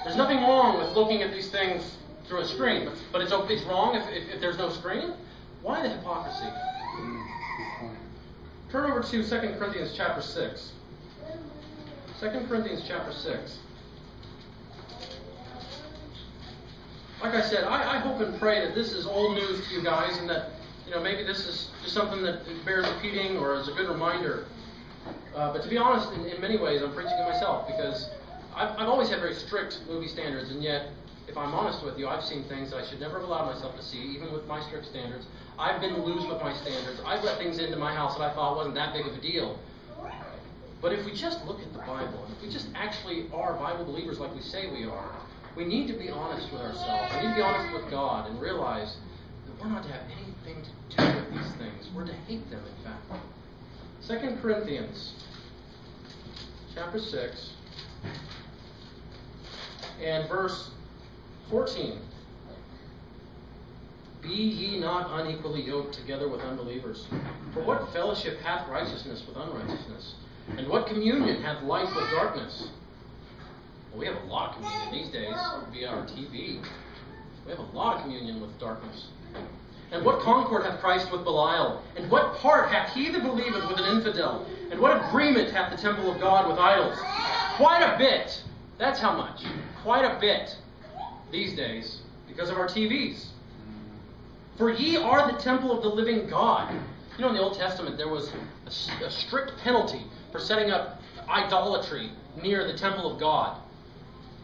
There's nothing wrong with looking at these things through a screen, but it's wrong if there's no screen? Why the hypocrisy? Turn over to 2 Corinthians chapter 6. 2 Corinthians chapter 6. Like I said, I hope and pray that this is old news to you guys, and that maybe this is just something that bears repeating or is a good reminder. But to be honest, in many ways, I'm preaching to myself, because I've always had very strict movie standards, and yet, if I'm honest with you, I've seen things that I should never have allowed myself to see, even with my strict standards. I've been loose with my standards. I've let things into my house that I thought wasn't that big of a deal. But if we just look at the Bible, and if we just actually are Bible believers like we say we are, we need to be honest with ourselves. We need to be honest with God and realize that we're not to have anything to do with these things. We're to hate them, in fact. 2 Corinthians chapter 6 and verse 14. Be ye not unequally yoked together with unbelievers. For what fellowship hath righteousness with unrighteousness? And what communion hath light with darkness? Well, we have a lot of communion these days via our TV. We have a lot of communion with darkness. And what concord hath Christ with Belial? And what part hath he that believeth with an infidel? And what agreement hath the temple of God with idols? Quite a bit. That's how much. Quite a bit these days because of our TVs. For ye are the temple of the living God. In the Old Testament there was a strict penalty for setting up idolatry near the temple of God.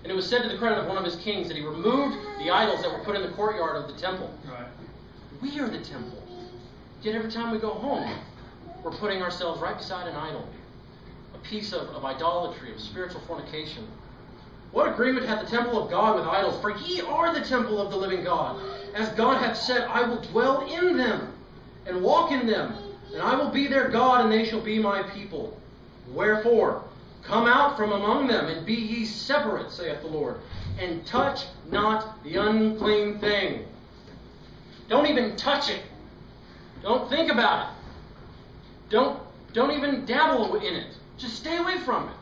And it was said to the credit of one of his kings that he removed the idols that were put in the courtyard of the temple. Right. We are the temple. Yet every time we go home, we're putting ourselves right beside an idol. A piece of idolatry, of spiritual fornication. What agreement hath the temple of God with idols? For ye are the temple of the living God. As God hath said, I will dwell in them, and walk in them, and I will be their God, and they shall be my people. Wherefore, come out from among them, and be ye separate, saith the Lord, and touch not the unclean thing. Don't even touch it. Don't think about it. Don't even dabble in it. Just stay away from it.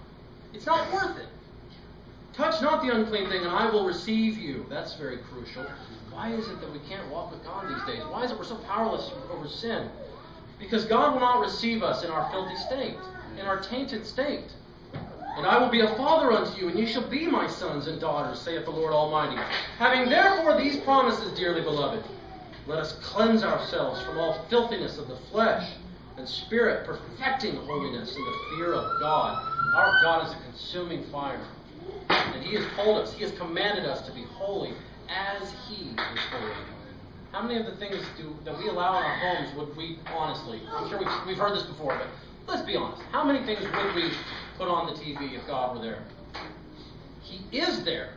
It's not worth it. Touch not the unclean thing, and I will receive you. That's very crucial. Why is it that we can't walk with God these days? Why is it we're so powerless over sin? Because God will not receive us in our filthy state, in our tainted state. And I will be a father unto you, and ye shall be my sons and daughters, saith the Lord Almighty. Having therefore these promises, dearly beloved, let us cleanse ourselves from all filthiness of the flesh and spirit, perfecting holiness in the fear of God. Our God is a consuming fire. And He has told us, He has commanded us to be holy as He is holy. How many of the things that we allow in our homes would we, honestly, I'm sure we've heard this before, but let's be honest. How many things would we put on the TV if God were there? He is there.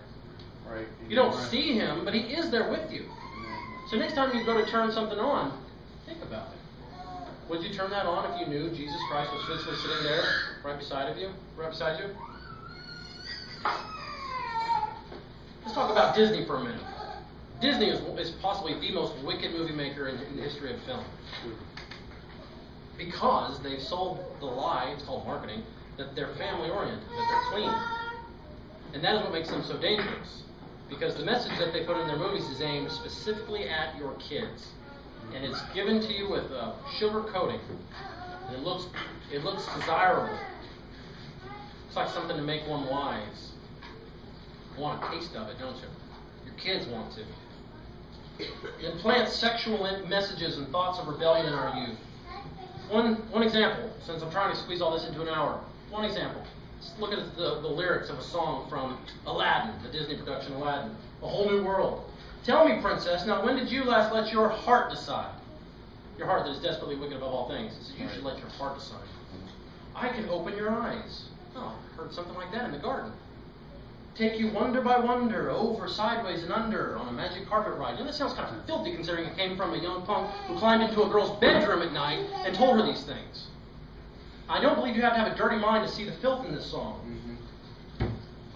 Right. You don't see Him, but He is there with you. So next time you go to turn something on, think about it. Would you turn that on if you knew Jesus Christ was physically sitting there right beside you? Let's talk about Disney for a minute. Disney is possibly the most wicked movie maker in the history of film. Because they've sold the lie, it's called marketing, that they're family-oriented, that they're clean. And that is what makes them so dangerous. Because the message that they put in their movies is aimed specifically at your kids. And it's given to you with sugar coating. And it looks desirable. It's like something to make one wise. You want a taste of it, don't you? Your kids want to. implants sexual messages and thoughts of rebellion in our youth. One example, since I'm trying to squeeze all this into an hour. One example. Let's look at the lyrics of a song from Aladdin, the Disney production Aladdin, A Whole New World. Tell me, princess, now when did you last let your heart decide? Your heart that is desperately wicked above all things. It says you should let your heart decide. I can open your eyes. Oh, I heard something like that in the garden. Take you wonder by wonder, over, sideways, and under, on a magic carpet ride. You know, that sounds kind of filthy considering it came from a young punk who climbed into a girl's bedroom at night and told her these things. I don't believe you have to have a dirty mind to see the filth in this song.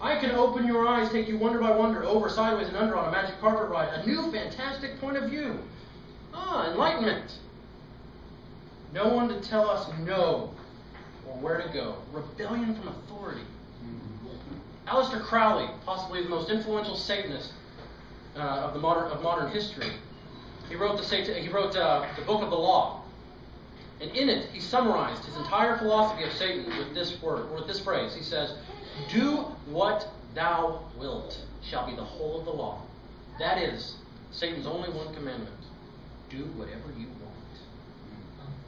I can open your eyes, take you wonder by wonder, over, sideways, and under, on a magic carpet ride. A new, fantastic point of view. Enlightenment. No one to tell us no or where to go. Rebellion from authority. Aleister Crowley, possibly the most influential Satanist of modern history, he wrote the Book of the Law, and in it he summarized his entire philosophy of Satan with this phrase. He says, "Do what thou wilt shall be the whole of the law." That is Satan's only one commandment: do whatever you want.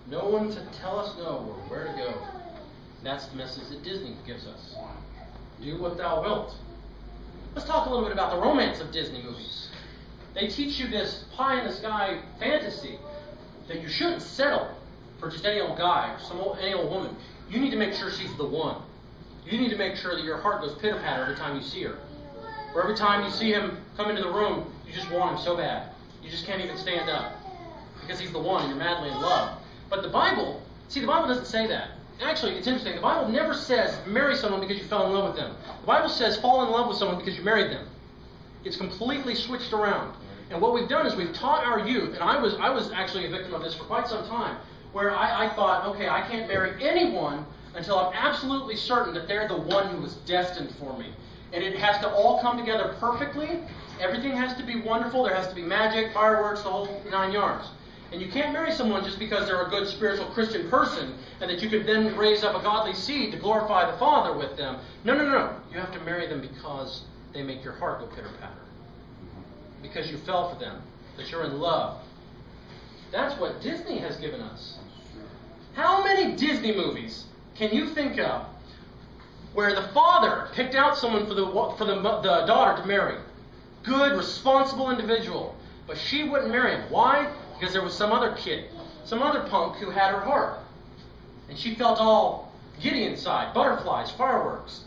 No one to tell us no or where to go. That's the message that Disney gives us. Do what thou wilt. Let's talk a little bit about the romance of Disney movies. They teach you this pie-in-the-sky fantasy that you shouldn't settle for just any old guy or any old woman. You need to make sure she's the one. You need to make sure that your heart goes pitter-patter every time you see her. Or every time you see him come into the room, you just want him so bad. You just can't even stand up because he's the one and you're madly in love. But the Bible doesn't say that. Actually, it's interesting. The Bible never says marry someone because you fell in love with them. The Bible says fall in love with someone because you married them. It's completely switched around. And what we've done is we've taught our youth, and I was actually a victim of this for quite some time, where I thought, okay, I can't marry anyone until I'm absolutely certain that they're the one who was destined for me. And it has to all come together perfectly. Everything has to be wonderful. There has to be magic, fireworks, the whole 9 yards. And you can't marry someone just because they're a good spiritual Christian person and that you could then raise up a godly seed to glorify the Father with them. No. You have to marry them because they make your heart go pitter-patter. Because you fell for them. That you're in love. That's what Disney has given us. How many Disney movies can you think of where the father picked out someone for the daughter to marry? Good, responsible individual. But she wouldn't marry him. Why? Because there was some other kid, some other punk who had her heart. And she felt all giddy inside, butterflies, fireworks.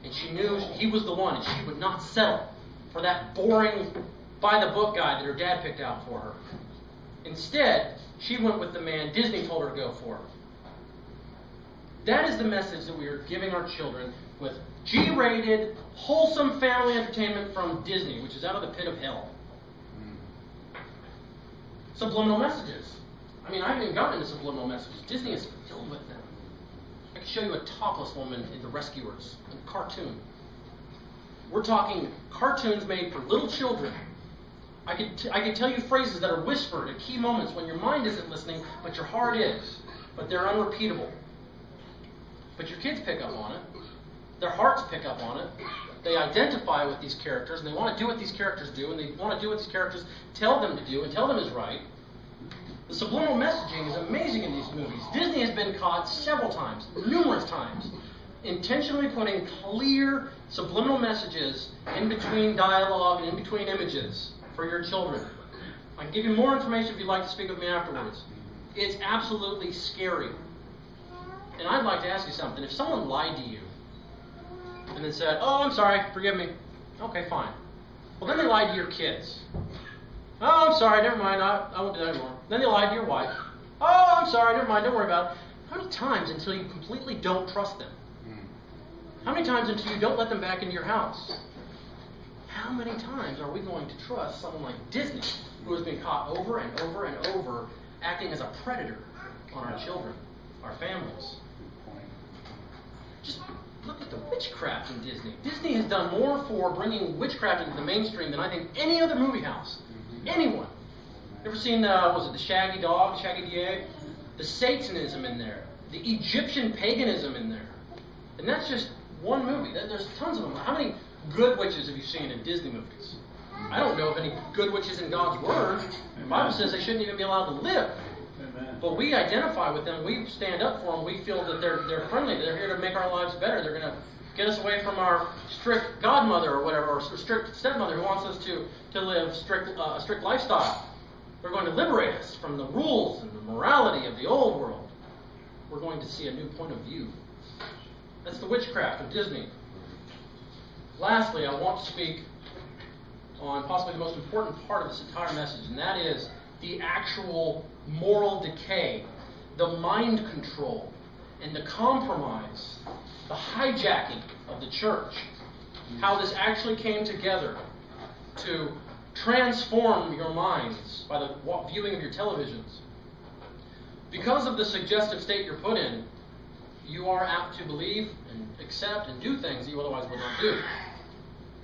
And she knew he was the one, and she would not settle for that boring, by-the-book guy that her dad picked out for her. Instead, she went with the man Disney told her to go for. That is the message that we are giving our children with G-rated, wholesome family entertainment from Disney, which is out of the pit of hell. Subliminal messages. I mean, I haven't even gotten into subliminal messages. Disney is filled with them. I can show you a topless woman in The Rescuers, a cartoon. We're talking cartoons made for little children. I could tell you phrases that are whispered at key moments when your mind isn't listening, but your heart is. But they're unrepeatable. But your kids pick up on it. Their hearts pick up on it. They identify with these characters, and they want to do what these characters do, and they want to do what these characters tell them to do and tell them is right. The subliminal messaging is amazing in these movies. Disney has been caught several times, numerous times, intentionally putting clear subliminal messages in between dialogue and in between images for your children. I can give you more information if you'd like to speak with me afterwards. It's absolutely scary. And I'd like to ask you something. If someone lied to you and then said, "Oh, I'm sorry, forgive me." Okay, fine. Well, then they lied to your kids. "Oh, I'm sorry, never mind, I won't do that anymore." Then they lied to your wife. "Oh, I'm sorry, never mind, don't worry about it." How many times until you completely don't trust them? How many times until you don't let them back into your house? How many times are we going to trust someone like Disney, who has been caught over and over and over acting as a predator on our children, our families? Just look at the witchcraft in Disney. Disney has done more for bringing witchcraft into the mainstream than I think any other movie house. Anyone. Ever seen, the Shaggy Dog, Shaggy the Egg? The Satanism in there. The Egyptian paganism in there. And that's just one movie. There's tons of them. How many good witches have you seen in Disney movies? I don't know of any good which is in God's Word. The Bible says they shouldn't even be allowed to live. Amen. But we identify with them. We stand up for them. We feel that they're friendly. They're here to make our lives better. They're going to get us away from our strict godmother or whatever, or strict stepmother who wants us to live a strict lifestyle. They're going to liberate us from the rules and the morality of the old world. We're going to see a new point of view. That's the witchcraft of Disney. Lastly, I want to speak on possibly the most important part of this entire message, and that is the actual moral decay, the mind control, and the compromise, the hijacking of the church. How this actually came together to transform your minds by the viewing of your televisions. Because of the suggestive state you're put in, you are apt to believe and accept and do things that you otherwise would not do.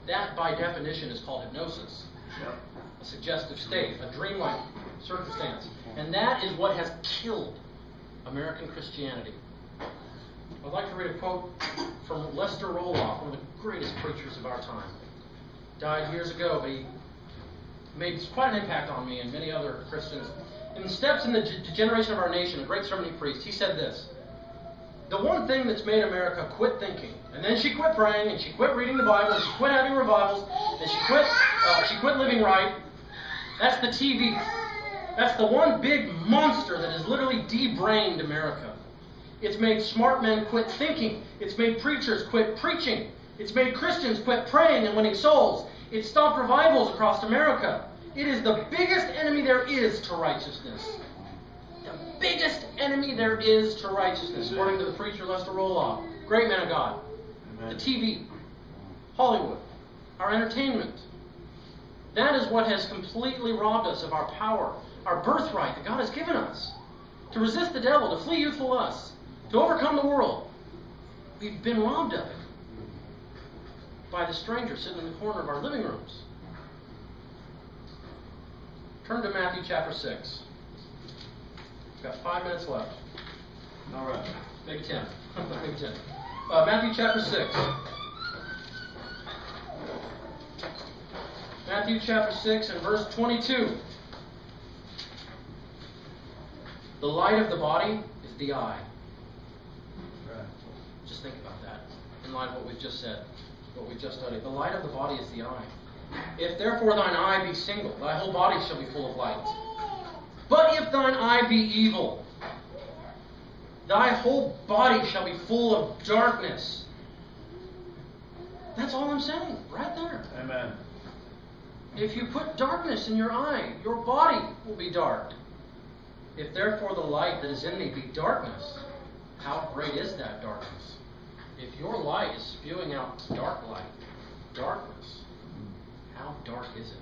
That, by definition, is called hypnosis. Yep. A suggestive state, a dreamlike circumstance. And that is what has killed American Christianity. I'd like to read a quote from Lester Roloff, one of the greatest preachers of our time. Died years ago, but he made quite an impact on me and many other Christians. In Steps in the Degeneration of Our Nation, a great sermon he preached, he said this: the one thing that's made America quit thinking, and then she quit praying, and she quit reading the Bible, and she quit having revivals, and she quit living right, that's the TV. That's the one big monster that has literally de-brained America. It's made smart men quit thinking. It's made preachers quit preaching. It's made Christians quit praying and winning souls. It's stopped revivals across America. It is the biggest enemy there is to righteousness. The biggest enemy there is to righteousness, according to the preacher Lester Roloff. Great man of God. Amen. The TV, Hollywood, our entertainment. That is what has completely robbed us of our power, our birthright that God has given us. To resist the devil, to flee youthful lusts, to overcome the world. We've been robbed of it by the stranger sitting in the corner of our living rooms. Turn to Matthew chapter 6. We've got 5 minutes left. All right. Maybe 10. Maybe 10. Matthew chapter 6. Matthew chapter 6 and verse 22. The light of the body is the eye. Right. Just think about that in light of what we've just said, what we've just studied. The light of the body is the eye. If therefore thine eye be single, thy whole body shall be full of light. But if thine eye be evil, thy whole body shall be full of darkness. That's all I'm saying, right there. Amen. If you put darkness in your eye, your body will be dark. If therefore the light that is in thee be darkness, how great is that darkness? If your light is spewing out dark light, darkness, how dark is it?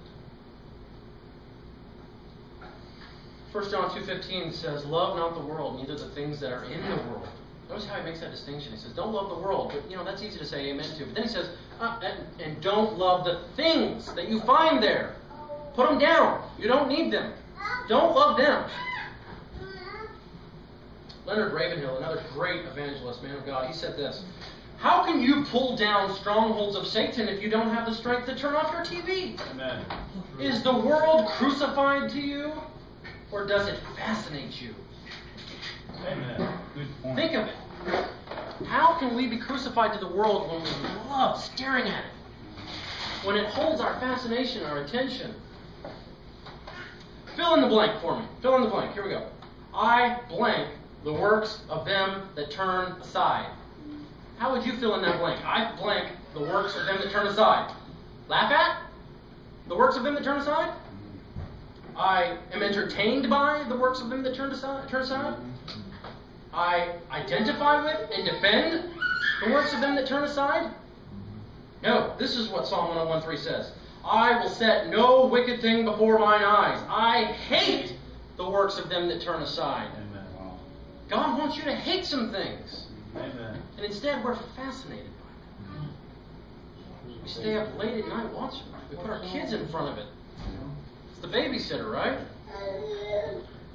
1 John 2:15 says, love not the world, neither the things that are in the world. Notice how he makes that distinction. He says, don't love the world. But, that's easy to say amen to. But then he says, and don't love the things that you find there. Put them down. You don't need them. Don't love them. Leonard Ravenhill, another great evangelist, man of God, he said this: how can you pull down strongholds of Satan if you don't have the strength to turn off your TV? Amen. Is the world crucified to you, or does it fascinate you? Amen. Good point. Think of it. How can we be crucified to the world when we love staring at it? When it holds our fascination, our attention? Fill in the blank for me. Fill in the blank. Here we go. I blank the works of them that turn aside. How would you fill in that blank? I blank the works of them that turn aside. Laugh at? The works of them that turn aside? I am entertained by the works of them that turn aside? I identify with and defend the works of them that turn aside? No, this is what Psalm 101:3 says. I will set no wicked thing before mine eyes. I hate the works of them that turn aside. Amen. God wants you to hate some things. Amen. And instead we're fascinated by them. We stay up late at night watching it. We put our kids in front of it. It's the babysitter, right?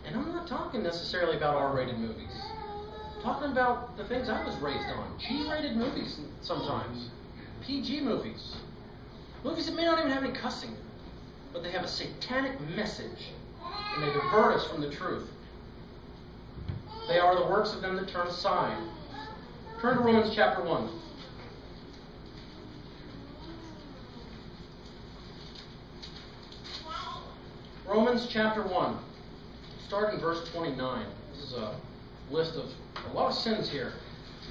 And I'm not talking necessarily about R-rated movies. I'm talking about the things I was raised on. G-rated movies sometimes. PG movies. Movies that may not even have any cussing in it. but they have a satanic message, and they divert us from the truth. They are the works of them that turn aside. Turn to Romans chapter 1. Romans chapter 1. Start in verse 29. This is a list of a lot of sins here.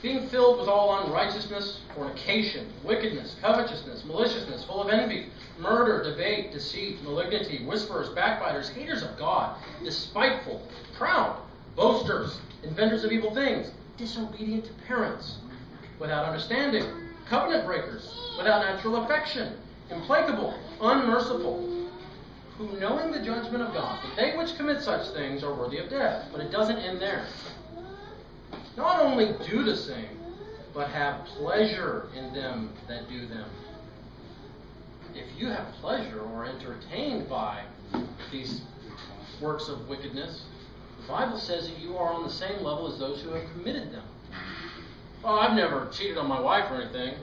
Being filled with all unrighteousness, fornication, wickedness, covetousness, maliciousness, full of envy, murder, debate, deceit, malignity, whisperers, backbiters, haters of God, despiteful, proud, boasters, inventors of evil things, disobedient to parents, without understanding, covenant breakers, without natural affection, implacable, unmerciful, who knowing the judgment of God, that they which commit such things are worthy of death. But it doesn't end there. Not only do the same, but have pleasure in them that do them. If you have pleasure or entertained by these works of wickedness, the Bible says that you are on the same level as those who have committed them. Oh, I've never cheated on my wife or anything.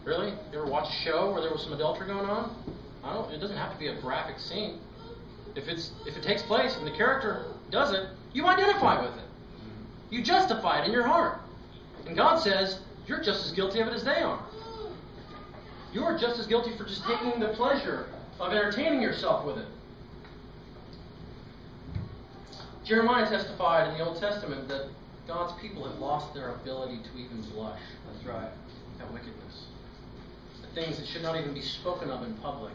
Really? You ever watch a show where there was some adultery going on? It doesn't have to be a graphic scene. If it takes place and the character does it, you identify with it. You justify it in your heart. And God says, you're just as guilty of it as they are. You're just as guilty for just taking the pleasure of entertaining yourself with it. Jeremiah testified in the Old Testament that God's people have lost their ability to even blush. That's right. At wickedness. The things that should not even be spoken of in public.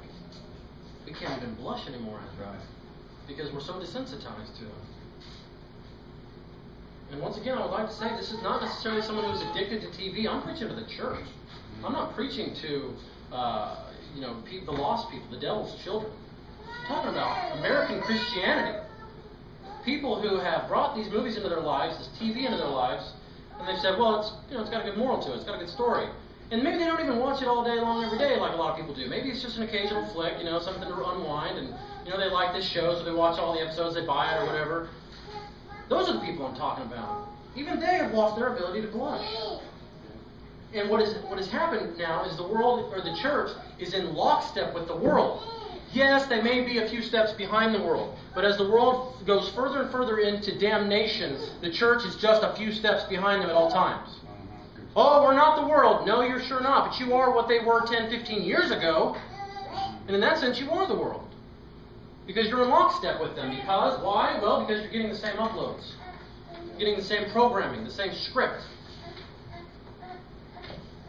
We can't even blush anymore. That's right. Because we're so desensitized to them. And once again, I would like to say this is not necessarily someone who's addicted to TV. I'm preaching to the church. I'm not preaching to the lost people, the devil's children. I'm talking about American Christianity. People who have brought these movies into their lives, this TV into their lives, and they've said, well, it's got a good moral to it, it's got a good story. And maybe they don't even watch it all day long every day like a lot of people do. Maybe it's just an occasional flick, something to unwind, and they like this show, so they watch all the episodes, they buy it or whatever. Those are the people I'm talking about. Even they have lost their ability to blush. And what has happened now is the world, or the church, is in lockstep with the world. Yes, they may be a few steps behind the world, but as the world goes further and further into damnation, the church is just a few steps behind them at all times. Oh, we're not the world. No, you're sure not, but you are what they were 10, 15 years ago. And in that sense, you are the world. Because you're in lockstep with them. Because, why? Well, because you're getting the same uploads. You're getting the same programming, the same script.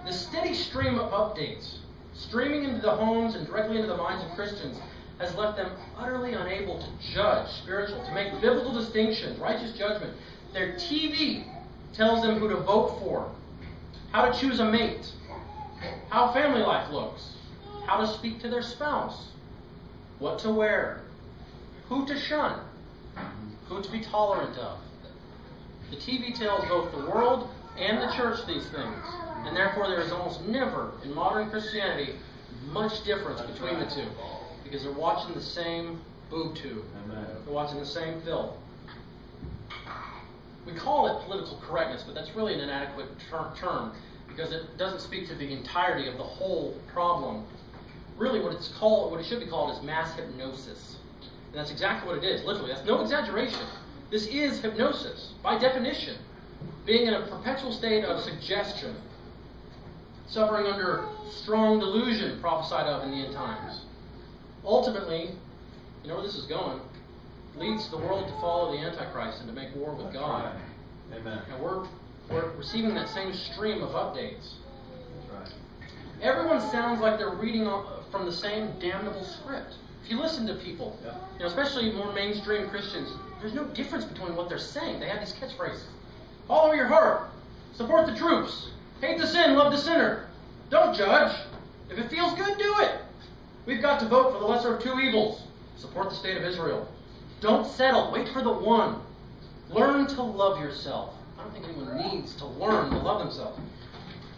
The steady stream of updates, streaming into the homes and directly into the minds of Christians, has left them utterly unable to judge spiritual, to make biblical distinctions, righteous judgment. Their TV tells them who to vote for, how to choose a mate, how family life looks, how to speak to their spouse, what to wear, who to shun, who to be tolerant of. The TV tells both the world and the church these things, and therefore there is almost never in modern Christianity much difference between the two, because they're watching the same boob tube. Amen. They're watching the same filth. We call it political correctness, but that's really an inadequate term because it doesn't speak to the entirety of the whole problem. Really, what it should be called is mass hypnosis. And that's exactly what it is, literally. That's no exaggeration. This is hypnosis, by definition. Being in a perpetual state of suggestion, suffering under strong delusion prophesied of in the end times. Ultimately, you know where this is going, leads the world to follow the Antichrist and to make war with God. Right. Amen. And we're receiving that same stream of updates. That's right. Everyone sounds like they're reading from the same damnable script. If you listen to people, especially more mainstream Christians, there's no difference between what they're saying. They have these catchphrases. Follow your heart. Support the troops. Hate the sin, love the sinner. Don't judge. If it feels good, do it. We've got to vote for the lesser of two evils. Support the state of Israel. Don't settle. Wait for the one. Learn to love yourself. I don't think anyone needs to learn to love themselves.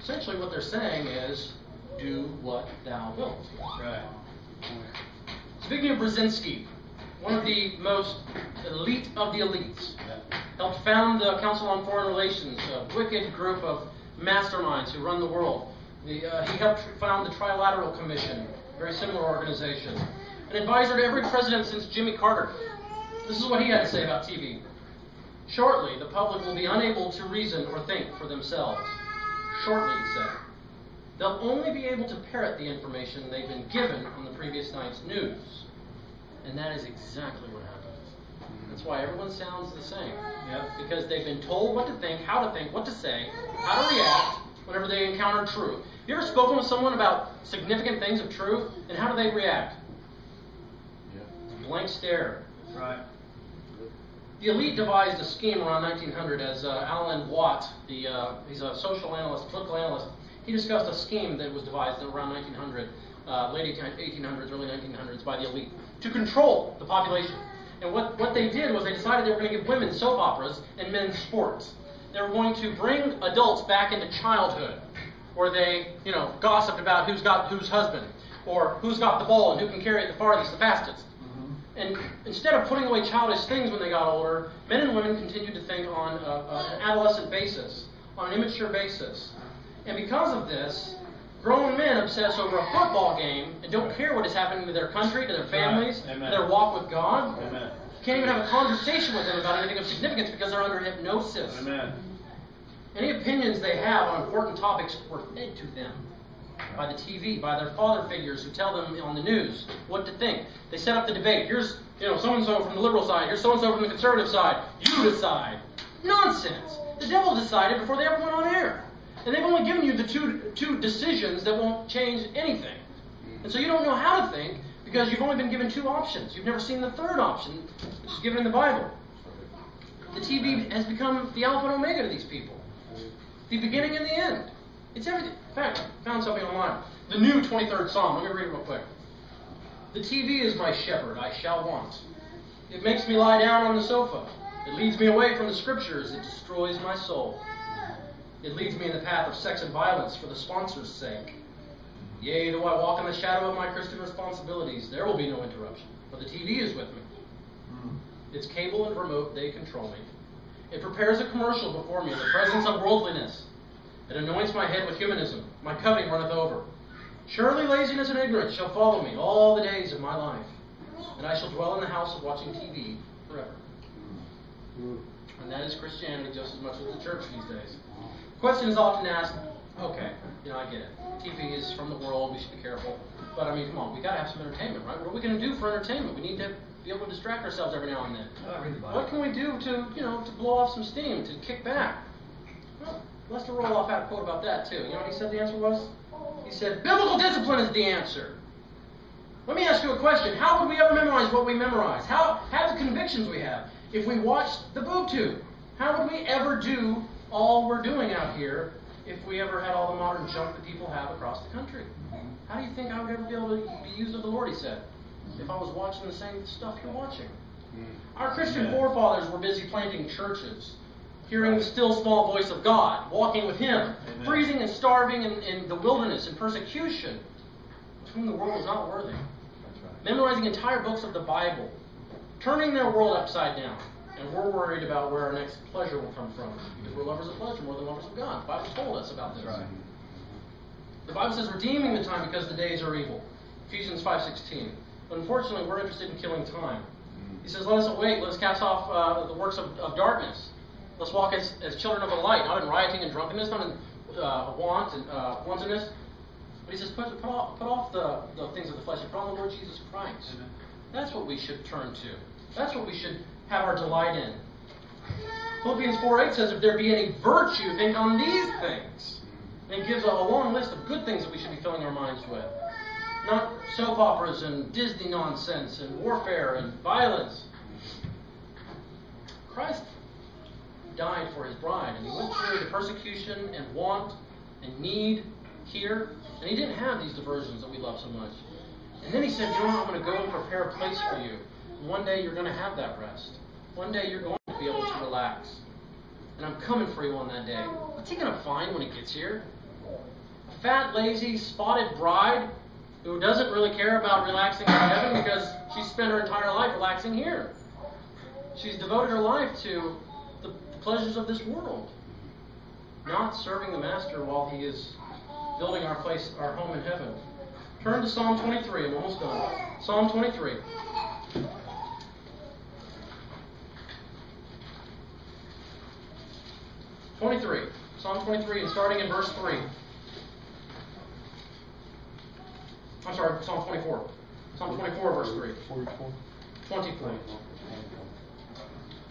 Essentially what they're saying is, do what thou wilt. Right. Zbigniew Brzezinski, one of the most elite of the elites, helped found the Council on Foreign Relations, a wicked group of masterminds who run the world. He helped found the Trilateral Commission, a very similar organization. an advisor to every president since Jimmy Carter. This is what he had to say about TV. Shortly, the public will be unable to reason or think for themselves. Shortly, he said. They'll only be able to parrot the information they've been given on the previous night's news. And that is exactly what happens. That's why everyone sounds the same. Yep. Because they've been told what to think, what to say, how to react whenever they encounter truth. You ever spoken with someone about significant things of truth, and how do they react? Yeah. Blank stare. Right. The elite devised a scheme around 1900 as Alan Watt, he's a social analyst, political analyst. He discussed a scheme that was devised around 1900, late 1800s, early 1900s by the elite to control the population. And what they did was they decided they were going to give women soap operas and men sports. They were going to bring adults back into childhood, where they, gossiped about whose husband, or who's got the ball and who can carry it the farthest, the fastest. And instead of putting away childish things when they got older, men and women continued to think on an adolescent basis, on an immature basis. And because of this, grown men obsess over a football game and don't care what is happening to their country, to their families, to their walk with God. Amen. Can't even have a conversation with them about anything of significance because they're under hypnosis. Amen. Any opinions they have on important topics were fed to them by the TV, by their father figures who tell them on the news what to think. They set up the debate. Here's, so-and-so from the liberal side. Here's so-and-so from the conservative side. You decide. Nonsense. The devil decided before they ever went on air. And they've only given you the two decisions that won't change anything. And so you don't know how to think because you've only been given two options. You've never seen the third option, which is given in the Bible. The TV has become the alpha and omega to these people. The beginning and the end. It's everything. In fact, I found something online. The new 23rd Psalm. Let me read it real quick. The TV is my shepherd, I shall want. It makes me lie down on the sofa. It leads me away from the scriptures. It destroys my soul. It leads me in the path of sex and violence for the sponsor's sake. Yea, though I walk in the shadow of my Christian responsibilities, there will be no interruption, for the TV is with me. Its cable and remote, they control me. It prepares a commercial before me in the presence of worldliness. It anoints my head with humanism. My coveting runneth over. Surely laziness and ignorance shall follow me all the days of my life, and I shall dwell in the house of watching TV forever. And that is Christianity just as much as the church these days. The question is often asked, okay, I get it. TV is from the world, we should be careful. But come on, we got to have some entertainment, right? What are we going to do for entertainment? We need to be able to distract ourselves every now and then. What can we do to blow off some steam, to kick back? Well, Lester Roloff had a quote about that too. You know what he said the answer was? He said, biblical discipline is the answer. Let me ask you a question. How would we ever memorize what we memorize? How have the convictions we have if we watched the boob tube? How would we ever do all we're doing out here if we ever had all the modern junk that people have across the country? How do you think I would ever be able to be used of the Lord, he said, if I was watching the same stuff you're watching? Our Christian forefathers were busy planting churches, hearing the still small voice of God, walking with Him, freezing and starving in the wilderness and persecution, of whom the world was not worthy, memorizing entire books of the Bible, turning their world upside down. And we're worried about where our next pleasure will come from, because we're lovers of pleasure more than lovers of God. The Bible told us about this. Right. The Bible says, redeeming the time because the days are evil. Ephesians 5:16. But unfortunately, we're interested in killing time. He says, let us awake, let us cast off the works of darkness. Let's walk as children of the light, not in rioting and drunkenness, not in wantonness. But he says, put off the things of the flesh and put on the Lord Jesus Christ. Amen. That's what we should turn to. That's what we should have our delight in. Philippians 4:8 says, if there be any virtue, think on these things. And it gives a long list of good things that we should be filling our minds with. Not soap operas and Disney nonsense and warfare and violence. Christ died for His bride, and He went through the persecution and want and need here, and He didn't have these diversions that we love so much. And then He said, I'm going to go and prepare a place for you. And one day you're going to have that rest. One day you're going to be able to relax. And I'm coming for you on that day. What's He going to find when He gets here? A fat, lazy, spotted bride who doesn't really care about relaxing in heaven because she's spent her entire life relaxing here. She's devoted her life to the pleasures of this world, not serving the Master while He is building our home in heaven. Turn to Psalm 23. I'm almost done. Psalm 23. Psalm 23, and starting in verse 3. I'm sorry, Psalm 24. Psalm 24, verse 3. 24.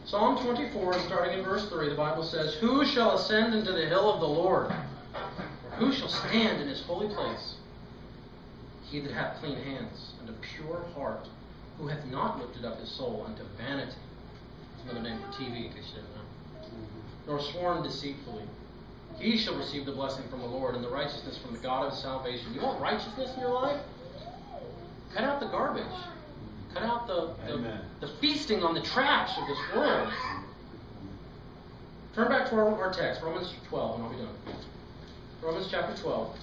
Psalm 24, and starting in verse 3, the Bible says, Who shall ascend into the hill of the Lord? Or who shall stand in his holy place? He that hath clean hands and a pure heart, who hath not lifted up his soul unto vanity. That's another name for TV, in case you didn't know. Nor sworn deceitfully. He shall receive the blessing from the Lord and the righteousness from the God of his salvation. You want righteousness in your life? Cut out the garbage. Cut out the feasting on the trash of this world. Turn back to our text, Romans 12, and I'll be done. Romans chapter 12.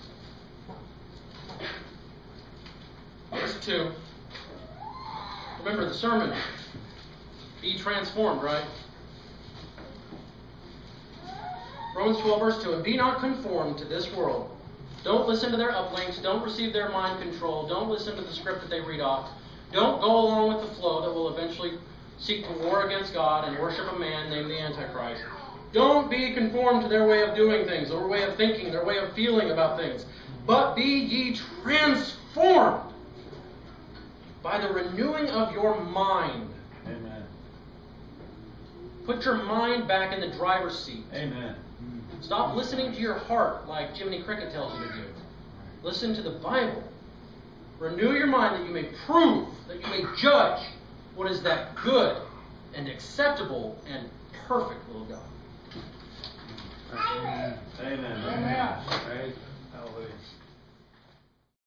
Verse 2. Remember the sermon. Be transformed, right? Romans 12, verse 2. And be not conformed to this world. Don't listen to their uplinks. Don't receive their mind control. Don't listen to the script that they read off. Don't go along with the flow that will eventually seek to war against God and worship a man named the Antichrist. Don't be conformed to their way of doing things, their way of thinking, their way of feeling about things. But be ye transformed by the renewing of your mind. Amen. Put your mind back in the driver's seat. Amen. Stop listening to your heart like Jiminy Cricket tells you to do. Listen to the Bible. Renew your mind that you may prove, that you may judge what is that good and acceptable and perfect will of God. Amen. Amen. Amen. Hallelujah.